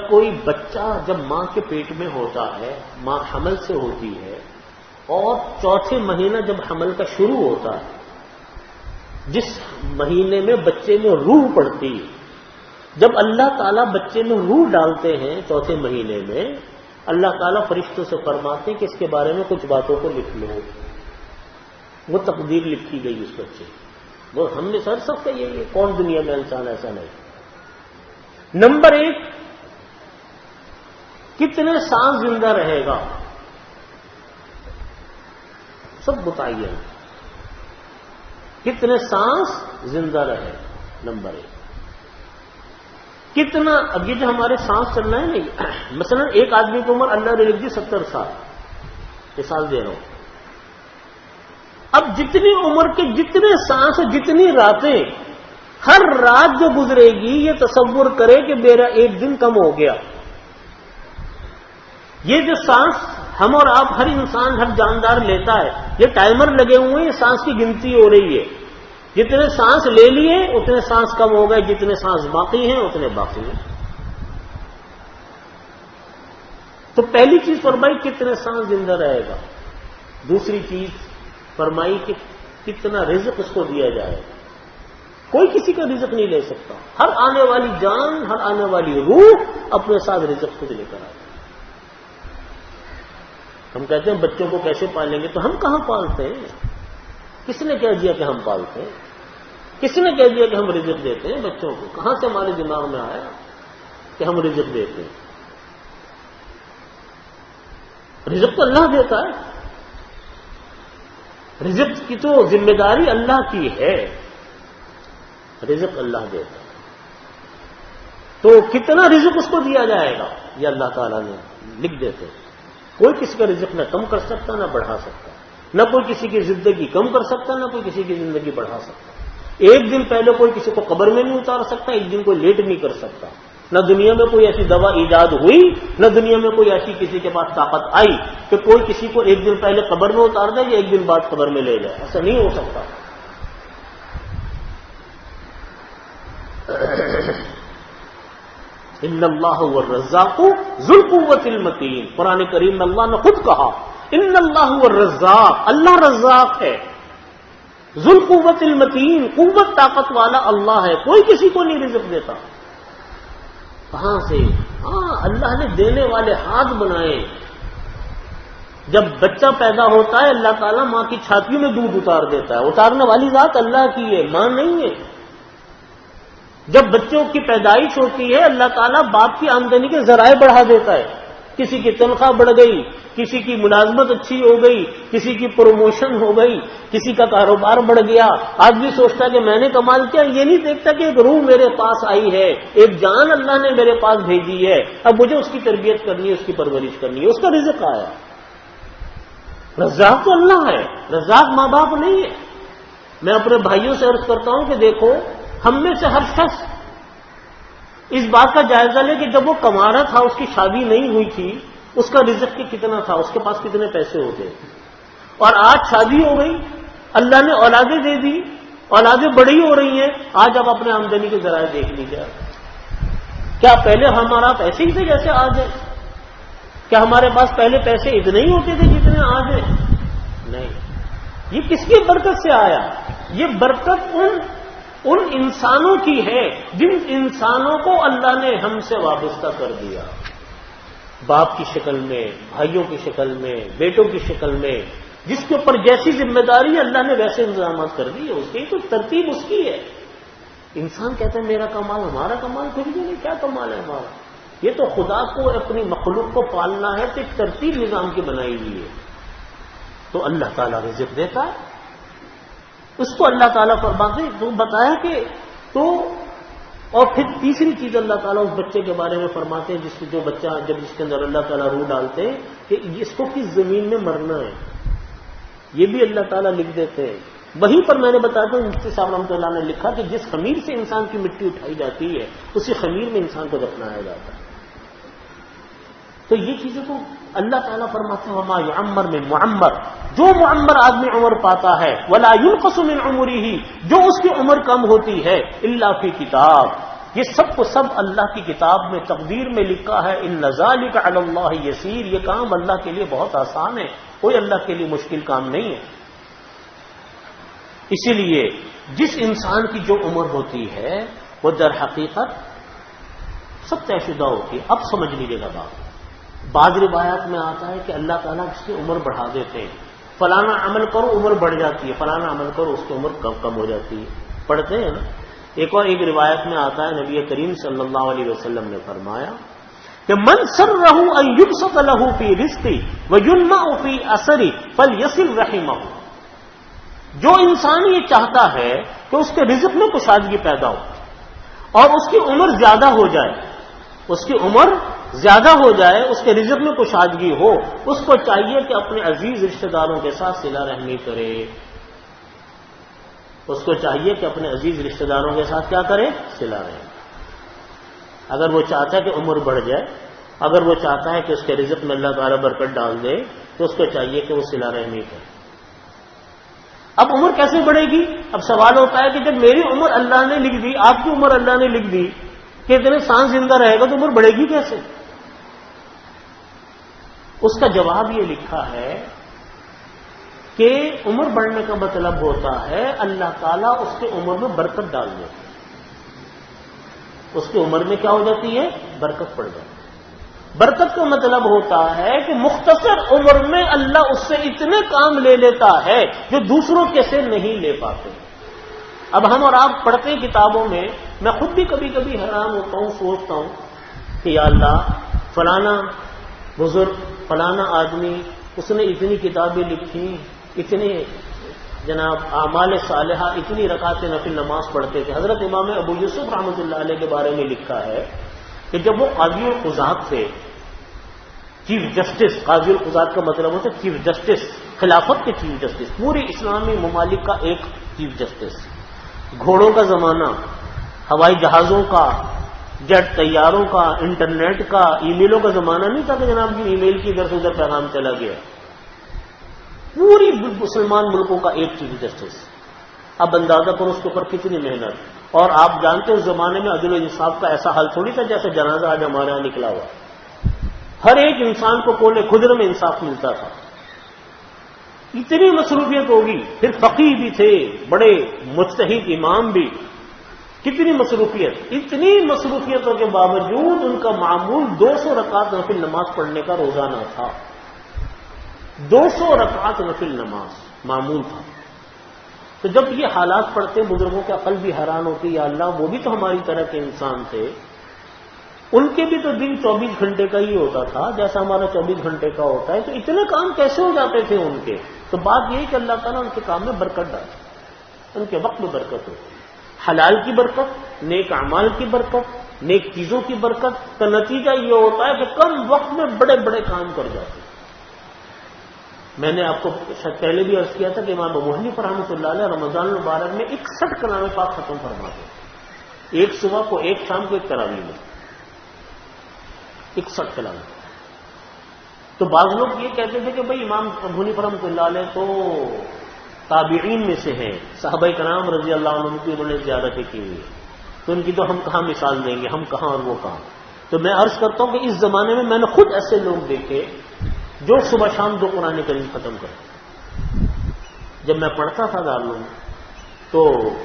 کوئی بچہ جب ماں کے پیٹ میں ہوتا ہے، ماں حمل سے ہوتی ہے، اور چوتھے مہینہ جب حمل کا شروع ہوتا ہے، جس مہینے میں بچے میں روح پڑتی ہے، جب اللہ تعالیٰ بچے میں روح ڈالتے ہیں چوتھے مہینے میں، اللہ تعالیٰ فرشتوں سے فرماتے ہیں کہ اس کے بارے میں کچھ باتوں کو لکھ لو۔ وہ تقدیر لکھی گئی اس بچے، وہ ہم نے سر سب کا یہ کون دنیا میں انسان ایسا نہیں۔ نمبر 1، کتنے سانس زندہ رہے گا، سب بتائیے کتنے سانس زندہ رہے۔ نمبر 1 کتنا، اب یہ جو ہمارے سانس چل رہے ہیں نہیں، مثلا ایک آدمی کی عمر اللہ نے لکھ دی 70 سال، مثال دے رہا ہوں۔ اب جتنی عمر کے جتنے سانس جتنی راتیں، ہر رات جو گزرے گی یہ تصور کرے کہ میرا ایک دن کم ہو گیا۔ یہ جو سانس ہم اور آپ ہر انسان ہر جاندار لیتا ہے، یہ ٹائمر لگے ہوئے ہیں، یہ سانس کی گنتی ہو رہی ہے۔ جتنے سانس لے لیے اتنے سانس کم ہو گئے، جتنے سانس باقی ہیں اتنے باقی ہیں۔ تو پہلی چیز فرمائی کتنے سانس زندہ رہے گا، دوسری چیز فرمائی کہ کتنا رزق اس کو دیا جائے۔ کوئی کسی کا رزق نہیں لے سکتا، ہر آنے والی جان، ہر آنے والی روح اپنے ساتھ رزق خود لے کر آئے۔ ہم کہتے ہیں بچوں کو کیسے پالیں گے، تو ہم کہاں پالتے ہیں؟ کس نے کہہ دیا کہ ہم پالتے ہیں؟ کس نے کہہ دیا کہ ہم رزق دیتے ہیں بچوں کو؟ کہاں سے ہمارے دماغ میں آیا کہ ہم رزق دیتے ہیں؟ رزق تو اللہ دیتا ہے، رزق کی تو ذمہ داری اللہ کی ہے، رزق اللہ دیتا ہے۔ تو کتنا رزق اس کو دیا جائے گا یہ اللہ تعالیٰ نے لکھ دیتے ہیں۔ کوئی کسی کا رزق نہ کم کر سکتا نہ بڑھا سکتا، نہ کوئی کسی کی زندگی کم کر سکتا نہ کوئی کسی کی زندگی بڑھا سکتا۔ ایک دن پہلے کوئی کسی کو قبر میں نہیں اتار سکتا، ایک دن کوئی لیٹ نہیں کر سکتا۔ نہ دنیا میں کوئی ایسی دوا ایجاد ہوئی، نہ دنیا میں کوئی ایسی کسی کے پاس طاقت آئی کہ کوئی کسی کو ایک دن پہلے قبر میں اتار دے یا ایک دن بعد قبر میں لے جائے، ایسا نہیں ہو سکتا۔ ان اللہ هو الرزاق ذو القوۃ المتین، قرآن کریم میں اللہ نے خود کہا ان اللہ هو الرزاق، اللہ رزاق ہے، ذو القوت المتین، قوت طاقت والا اللہ ہے، کوئی کسی کو نہیں رزق دیتا۔ کہاں سے؟ ہاں اللہ نے دینے والے ہاتھ بنائے۔ جب بچہ پیدا ہوتا ہے اللہ تعالیٰ ماں کی چھاتیوں میں دودھ اتار دیتا ہے، اتارنے والی ذات اللہ کی ہے، ماں نہیں ہے۔ جب بچوں کی پیدائش ہوتی ہے اللہ تعالیٰ باپ کی آمدنی کے ذرائع بڑھا دیتا ہے، کسی کی تنخواہ بڑھ گئی، کسی کی ملازمت اچھی ہو گئی، کسی کی پروموشن ہو گئی، کسی کا کاروبار بڑھ گیا۔ آدمی سوچتا ہے کہ میں نے کمال کیا، یہ نہیں دیکھتا کہ ایک روح میرے پاس آئی ہے، ایک جان اللہ نے میرے پاس بھیجی ہے، اب مجھے اس کی تربیت کرنی ہے، اس کی پرورش کرنی ہے، اس کا رزق آیا۔ رزاق تو اللہ ہے، رزاق ماں باپ نہیں ہے۔ میں اپنے بھائیوں سے عرض کرتا ہوں کہ دیکھو، ہم میں سے ہر شخص اس بات کا جائزہ لے کہ جب وہ کما رہا تھا، اس کی شادی نہیں ہوئی تھی، اس کا رزق کتنا تھا، اس کے پاس کتنے پیسے ہوتے، اور آج شادی ہو گئی، اللہ نے اولادیں دے دی، اولادیں بڑی ہو رہی ہیں، آج آپ اپنے آمدنی کے ذرائع دیکھ لیجیے۔ کیا پہلے ہمارا پیسے ہی تھے جیسے آج ہے؟ کیا ہمارے پاس پہلے پیسے اتنے ہی ہوتے تھے جتنے آج ہیں؟ نہیں۔ یہ کس کی برکت سے آیا؟ یہ برکت ان انسانوں کی ہے جن انسانوں کو اللہ نے ہم سے وابستہ کر دیا، باپ کی شکل میں، بھائیوں کی شکل میں، بیٹوں کی شکل میں، جس کے اوپر جیسی ذمہ داری اللہ نے ویسے انتظامات کر دیے، اس کی تو ترتیب اس کی ہے۔ انسان کہتا ہے میرا کمال، ہمارا کمال کچھ بھی نہیں، کیا کمال ہے ہمارا؟ یہ تو خدا کو اپنی مخلوق کو پالنا ہے تو ایک ترتیب نظام کی بنائی ہوئی ہے، تو اللہ تعالیٰ رزق دیتا ہے، اس کو اللہ تعالیٰ فرماتے تو بتایا کہ تو، اور پھر تیسری چیز اللہ تعالیٰ اس بچے کے بارے میں فرماتے ہیں جو بچہ جب جس کے اندر اللہ تعالیٰ روح ڈالتے ہیں کہ اس کو کس زمین میں مرنا ہے، یہ بھی اللہ تعالیٰ لکھ دیتے ہیں۔ وہیں پر میں نے بتایا تھا مفتی صاحب رحمۃ اللہ نے لکھا کہ جس خمیر سے انسان کی مٹی اٹھائی جاتی ہے اسی خمیر میں انسان کو دفنایا جاتا ہے۔ تو یہ چیزیں تو اللہ تعالیٰ فرماتے ہیں وما یعمر من معمر، جو معمر آدمی عمر پاتا ہے، ولا ينقص من عمره، جو اس کی عمر کم ہوتی ہے، الا فی کتاب، یہ سب کو سب اللہ کی کتاب میں تقدیر میں لکھا ہے۔ ان ذلک علی اللہ یسیر، یہ کام اللہ کے لیے بہت آسان ہے، کوئی اللہ کے لیے مشکل کام نہیں ہے۔ اسی لیے جس انسان کی جو عمر ہوتی ہے وہ در حقیقت سب طے شدہ ہوتی ہے۔ اب سمجھ لیجیے گا بات، بعض روایات میں آتا ہے کہ اللہ تعالیٰ اس کی عمر بڑھا دیتے ہیں، فلانا عمل کرو عمر بڑھ جاتی ہے، فلانا عمل کرو اس کی عمر کم ہو جاتی ہے، پڑھتے ہیں نا۔ ایک روایت میں آتا ہے نبی کریم صلی اللہ علیہ وسلم نے فرمایا کہ من سرہ ان یبسط لہ فی رزقی وینمع فی اثری فلیصل رحمہ، جو انسان یہ چاہتا ہے کہ اس کے رزق میں کشادگی پیدا ہو اور اس کی عمر زیادہ ہو جائے، اس کی عمر زیادہ ہو جائے، اس کے رزق میں کشادگی ہو، اس کو چاہیے کہ اپنے عزیز رشتہ داروں کے ساتھ صلہ رحمی کرے، اس کو چاہیے کہ اپنے عزیز رشتہ داروں کے ساتھ کیا کرے؟ صلہ رحمی۔ اگر وہ چاہتا ہے کہ عمر بڑھ جائے، اگر وہ چاہتا ہے کہ اس کے رزق میں اللہ تعالیٰ برکت ڈال دے، تو اس کو چاہیے کہ وہ صلہ رحمی کرے۔ اب عمر کیسے بڑھے گی؟ اب سوال ہوتا ہے کہ جب میری عمر اللہ نے لکھ دی، آپ کی عمر اللہ نے لکھ دی کہ اتنے سانس زندہ رہے گا، تو عمر بڑھے گی کیسے؟ اس کا جواب یہ لکھا ہے کہ عمر بڑھنے کا مطلب ہوتا ہے اللہ تعالیٰ اس کی عمر میں برکت ڈال دیتا ہے، اس کی عمر میں کیا ہو جاتی ہے؟ برکت پڑ جاتی ہے۔ برکت کا مطلب ہوتا ہے کہ مختصر عمر میں اللہ اس سے اتنے کام لے لیتا ہے جو دوسروں کے سے نہیں لے پاتے۔ اب ہم اور آپ پڑھتے ہیں کتابوں میں، میں خود بھی کبھی کبھی حیران ہوتا ہوں، سوچتا ہوں کہ یا اللہ فلانا بزرگ، فلانا آدمی، اس نے اتنی کتابیں لکھی، اتنے جناب اعمال صالحہ، اتنی رکعت نفل نماز پڑھتے تھے۔ حضرت امام ابو یوسف رحمۃ اللہ علیہ کے بارے میں لکھا ہے کہ جب وہ قاضی القضات تھے، چیف جسٹس، قاضی القضات کا مطلب ہوتا ہے چیف جسٹس، خلافت کے چیف جسٹس، پوری اسلامی ممالک کا ایک چیف جسٹس۔ گھوڑوں کا زمانہ، ہوائی جہازوں کا، جیٹ طیاروں کا، انٹرنیٹ کا، ای میلوں کا زمانہ نہیں تھا کہ جناب کی ای میل کی ادھر سے ادھر پیغام چلا گیا۔ پوری مسلمان ملکوں کا ایک چیف جسٹس۔ اب اندازہ کرو اس کے اوپر کتنی محنت، اور آپ جانتے ہیں اس زمانے میں عدل و انصاف کا ایسا حل تھوڑی تھا جیسے جنازہ آج ہمارے یہاں نکلا ہوا، ہر ایک انسان کو کونے خدر میں انصاف ملتا تھا۔ اتنی مصروفیت ہوگی. پھر فقیہ بھی تھے, بڑے مجتہد امام بھی, کتنی مصروفیت. اتنی مصروفیتوں کے باوجود ان کا معمول 200 رکعت نفل نماز پڑھنے کا روزانہ تھا. 200 رکعت نفل نماز معمول تھا. تو جب یہ حالات پڑھتے بزرگوں کے عقل بھی حیران ہوتی, یا اللہ وہ بھی تو ہماری طرح کے انسان تھے, ان کے بھی تو دن 24 گھنٹے کا ہی ہوتا تھا جیسا ہمارا 24 گھنٹے کا ہوتا ہے, تو اتنے کام کیسے ہو جاتے تھے ان کے؟ تو بات یہی کہ اللہ تعالیٰ ان کے کام میں برکت ڈالتا, ان کے وقت میں برکت ہوتی, حلال کی برکت, نیک اعمال کی برکت, نیک چیزوں کی برکت کا نتیجہ یہ ہوتا ہے کہ کم وقت میں بڑے بڑے کام کر جاتے ہیں. میں نے آپ کو شاید پہلے بھی عرض کیا تھا کہ امام ابو حنیفہ رحمۃ اللہ علیہ رمضان المبارک میں 61 کلام پاک ختم فرماتے ہیں, ایک صبح کو, ایک شام کو, ایک تراویح میں 61 کلام. تو بعض لوگ یہ کہتے تھے کہ بھئی امام ابو حنیفہ رحمۃ اللہ علیہ تو تابعین میں سے ہیں, صحابہ کرام رضی اللہ عنہ کی انہوں نے زیادتی کی ہوئی ہے, تو ان کی تو ہم کہاں مثال دیں گے, ہم کہاں اور وہ کہاں. تو میں عرض کرتا ہوں کہ اس زمانے میں میں نے خود ایسے لوگ دیکھے جو صبح شام 2 قرآن کریم ختم کرتے. جب میں پڑھتا تھا دارالعلوم تو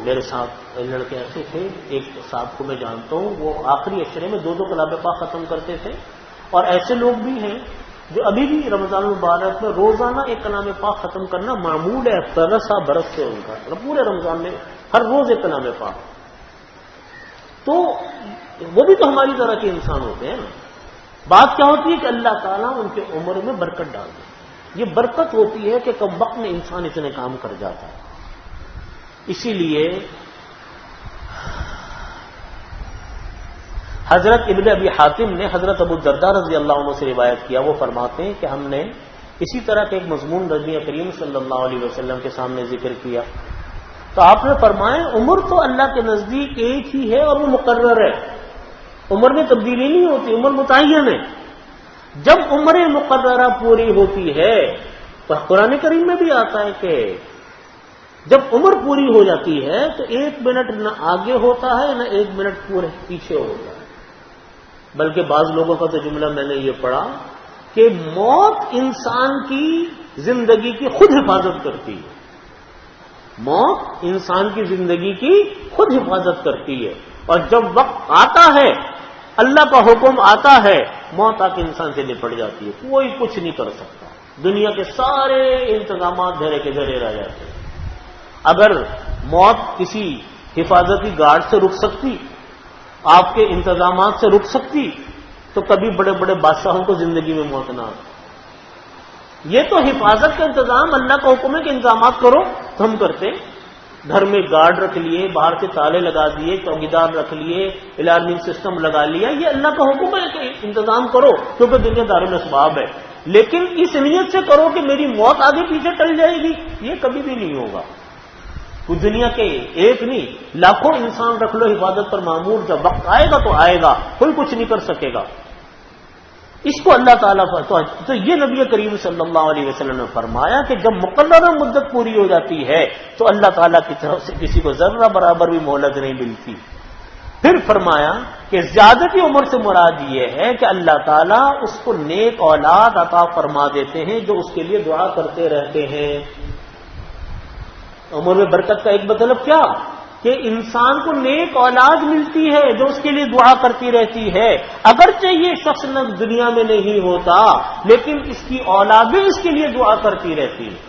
میرے ساتھ لڑکے ایسے تھے, ایک صاحب کو میں جانتا ہوں, وہ آخری اشرے میں 2 کلام پاک ختم کرتے تھے. اور ایسے لوگ بھی ہیں جو ابھی بھی رمضان المبارک میں روزانہ 1 کلام پاک ختم کرنا معمول ہے, برسا برس سے ان کا, پورے رمضان میں ہر روز 1 کلام پاک. تو وہ بھی تو ہماری طرح کے انسان ہوتے ہیں نا. بات کیا ہوتی ہے کہ اللہ تعالیٰ ان کے عمر میں برکت ڈال دے. یہ برکت ہوتی ہے کہ کم وقت میں انسان اتنے کام کر جاتا ہے. اسی لیے حضرت ابن ابی حاتم نے حضرت ابو الدرداء رضی اللہ عنہ سے روایت کیا, وہ فرماتے ہیں کہ ہم نے اسی طرح کے ایک مضمون نبی کریم صلی اللہ علیہ وسلم کے سامنے ذکر کیا, تو آپ نے فرمایا عمر تو اللہ کے نزدیک ایک ہی ہے اور وہ مقرر ہے, عمر میں تبدیلی نہیں ہوتی, عمر متعین ہے. جب عمر مقررہ پوری ہوتی ہے تو قرآن کریم میں بھی آتا ہے کہ جب عمر پوری ہو جاتی ہے تو 1 منٹ نہ آگے ہوتا ہے نہ 1 منٹ پورے پیچھے ہوتا ہے. بلکہ بعض لوگوں کا تو جملہ میں نے یہ پڑھا کہ موت انسان کی زندگی کی خود حفاظت کرتی ہے, موت انسان کی زندگی کی خود حفاظت کرتی ہے. اور جب وقت آتا ہے, اللہ کا حکم آتا ہے, موت آ کے انسان سے نپٹ جاتی ہے, کوئی کچھ نہیں کر سکتا. دنیا کے سارے انتظامات دھرے کے دھرے رہ جاتے ہیں. اگر موت کسی حفاظتی گارڈ سے رک سکتی, آپ کے انتظامات سے رک سکتی, تو کبھی بڑے بڑے بادشاہوں کو زندگی میں موت نہ آتی. یہ تو حفاظت کا انتظام اللہ کا حکم ہے کہ انتظامات کرو, تو ہم کرتے. گھر میں گارڈ رکھ لیے, باہر کے تالے لگا دیے, چوکیدار رکھ لیے, الارمنگ سسٹم لگا لیا, یہ اللہ کا حکم ہے کہ انتظام کرو کیونکہ دنیا دار الاسباب ہے. لیکن اس نیت سے کرو کہ میری موت آگے پیچھے ٹل جائے گی, یہ کبھی بھی نہیں ہوگا. تو دنیا کے ایک نہیں لاکھوں انسان رکھ لو حفاظت پر معمور, جب وقت آئے گا تو آئے گا, کوئی کچھ نہیں کر سکے گا. اس کو اللہ تعالیٰ تو یہ نبی کریم صلی اللہ علیہ وسلم نے فرمایا کہ جب مقررہ مدت پوری ہو جاتی ہے تو اللہ تعالیٰ کی طرف سے کسی کو ذرہ برابر بھی مہلت نہیں ملتی. پھر فرمایا کہ زیادتی عمر سے مراد یہ ہے کہ اللہ تعالیٰ اس کو نیک اولاد عطا فرما دیتے ہیں جو اس کے لیے دعا کرتے رہتے ہیں. عمر میں برکت کا ایک مطلب کیا کہ انسان کو نیک اولاد ملتی ہے جو اس کے لیے دعا کرتی رہتی ہے. اگرچہ یہ شخص نہ دنیا میں نہیں ہوتا لیکن اس کی اولادیں اس کے لیے دعا کرتی رہتی ہیں,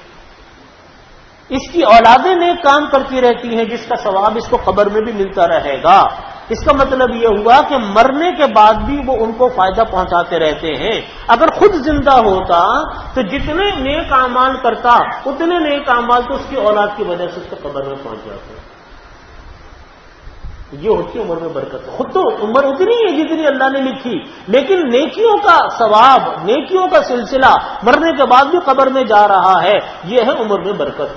اس کی اولادیں نیک کام کرتی رہتی ہیں جس کا ثواب اس کو قبر میں بھی ملتا رہے گا. اس کا مطلب یہ ہوا کہ مرنے کے بعد بھی وہ ان کو فائدہ پہنچاتے رہتے ہیں. اگر خود زندہ ہوتا تو جتنے نیک اعمال کرتا اتنے نیک اعمال تو اس کی اولاد کی وجہ سے اس کو قبر میں پہنچ جاتے. یہ ہوتی ہے عمر میں برکت. خود تو عمر اتنی ہے جتنی اللہ نے لکھی, لیکن نیکیوں کا ثواب, نیکیوں کا سلسلہ مرنے کے بعد بھی قبر میں جا رہا ہے, یہ ہے عمر میں برکت.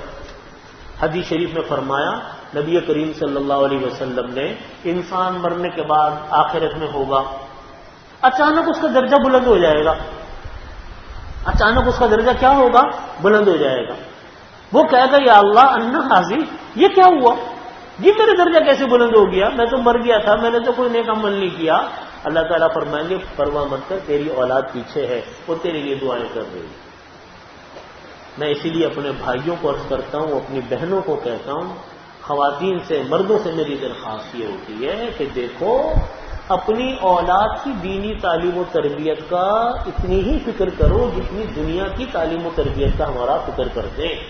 حدیث شریف میں فرمایا نبی کریم صلی اللہ علیہ وسلم نے, انسان مرنے کے بعد آخرت میں ہوگا, اچانک اس کا درجہ بلند ہو جائے گا. اچانک اس کا درجہ کیا ہوگا؟ بلند ہو جائے گا. وہ کہے گا یا اللہ انا حاضر, یہ کیا ہوا جی, میرے درجہ کیسے بلند ہو گیا, میں تو مر گیا تھا, میں نے تو کوئی نیک عمل نہیں کیا. اللہ تعالیٰ فرمائیں گے پرواہ مت کر, تیری اولاد پیچھے ہے, وہ تیرے لیے دعائیں کر رہی ہے. میں اسی لیے اپنے بھائیوں کو عرض کرتا ہوں، اپنی بہنوں کو کہتا ہوں، خواتین سے، مردوں سے میری درخواست یہ ہوتی ہے کہ دیکھو اپنی اولاد کی دینی تعلیم و تربیت کا اتنی ہی فکر کرو جتنی دنیا کی تعلیم و تربیت کا ہمارا فکر کرتے ہیں۔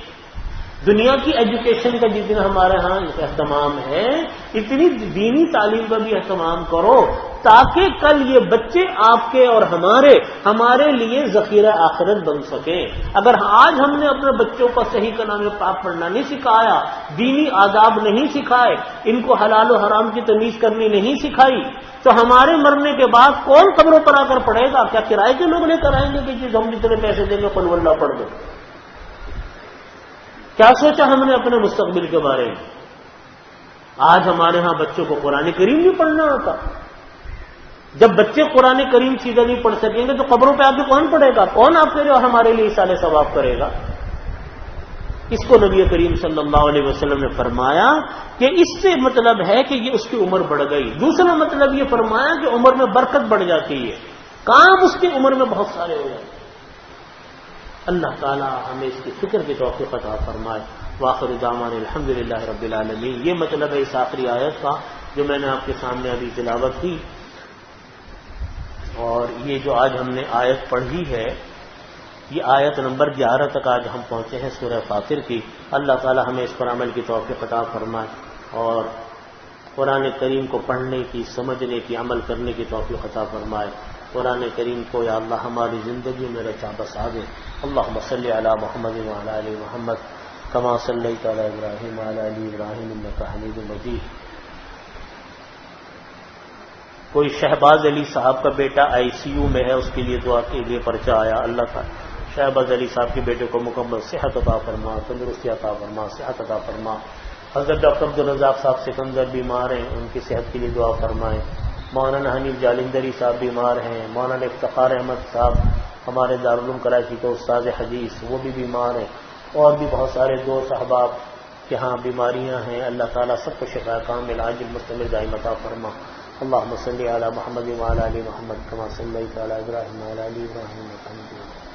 دنیا کی ایجوکیشن کا جتنا ہمارے ہاں اہتمام ہے اتنی دینی تعلیم کا بھی اہتمام کرو، تاکہ کل یہ بچے آپ کے اور ہمارے لیے ذخیرہ آخرت بن سکیں۔ اگر آج ہم نے اپنے بچوں کو صحیح کلام پاک پڑھنا نہیں سکھایا، دینی آداب نہیں سکھائے، ان کو حلال و حرام کی تمیز کرنی نہیں سکھائی، تو ہمارے مرنے کے بعد کون قبروں پر آ کر پڑھے گا؟ کیا کرائے کے لوگ لے کر آئیں گے کہ ہم جتنے پیسے دیں گے قل واللہ پڑھ دو؟ کیا سوچا ہم نے اپنے مستقبل کے بارے میں؟ آج ہمارے ہاں بچوں کو قرآن کریم نہیں پڑھنا آتا۔ جب بچے قرآن کریم سیدھا نہیں پڑھ سکیں گے تو قبروں پہ آ کے کون پڑھے گا؟ کون آپ کے لیے اور ہمارے لیے ایصال ثواب کرے گا؟ اس کو نبی کریم صلی اللہ علیہ وسلم نے فرمایا کہ اس سے مطلب ہے کہ یہ اس کی عمر بڑھ گئی۔ دوسرا مطلب یہ فرمایا کہ عمر میں برکت بڑھ جاتی ہے، کام اس کی عمر میں بہت سارے ہو جاتے ہیں۔ اللہ تعالی ہمیں اس کی فکر کی توفیق عطا فرمائے۔ وآخر دعوانا الحمدللہ رب العالمین۔ یہ مطلب ہے اس آخری آیت کا جو میں نے آپ کے سامنے ابھی تلاوت کی، اور یہ جو آج ہم نے آیت پڑھی ہے یہ آیت نمبر 11 تک آج ہم پہنچے ہیں سورہ فاطر کی۔ اللہ تعالی ہمیں اس پر عمل کی توفیق عطا فرمائے اور قرآن کریم کو پڑھنے کی، سمجھنے کی، عمل کرنے کی توفیق عطا فرمائے۔ قرآن کریم کو یا اللہ ہماری زندگی میں رچا بسا دے۔ اللہم صلی علی محمد وعلی آل محمد کما صلیت علی ابراہیم وعلی آل ابراہیم انک حمید مجید۔ کوئی شہباز علی صاحب کا بیٹا آئی سی یو میں ہے، اس کے لیے دعا کے لیے پرچہ آیا۔ اللہ تعالی شہباز علی صاحب کے بیٹے کو مکمل صحت عطا فرما، تندرستی عطا فرما، صحت عطا فرما۔ حضرت ڈاکٹر عبدالرزاق صاحب سکندر بیمار ہیں، ان کی صحت کے لیے دعا فرمائیں۔ مولانا حنیف جالندری صاحب بیمار ہیں۔ مولانا افتخار احمد صاحب ہمارے دارالعلوم کراچی کے استاد حدیث، وہ بھی بیمار ہیں، اور بھی بہت سارے دوست احباب کے ہاں بیماریاں ہیں۔ اللہ تعالیٰ سب کو شفا کامل عاجل مستمر دائم عطا فرما۔ اللہم صلی علی محمد وعلی آل محمد کما صلیت علی ابراہیم وعلی آل ابراہیم انک حمید مجید۔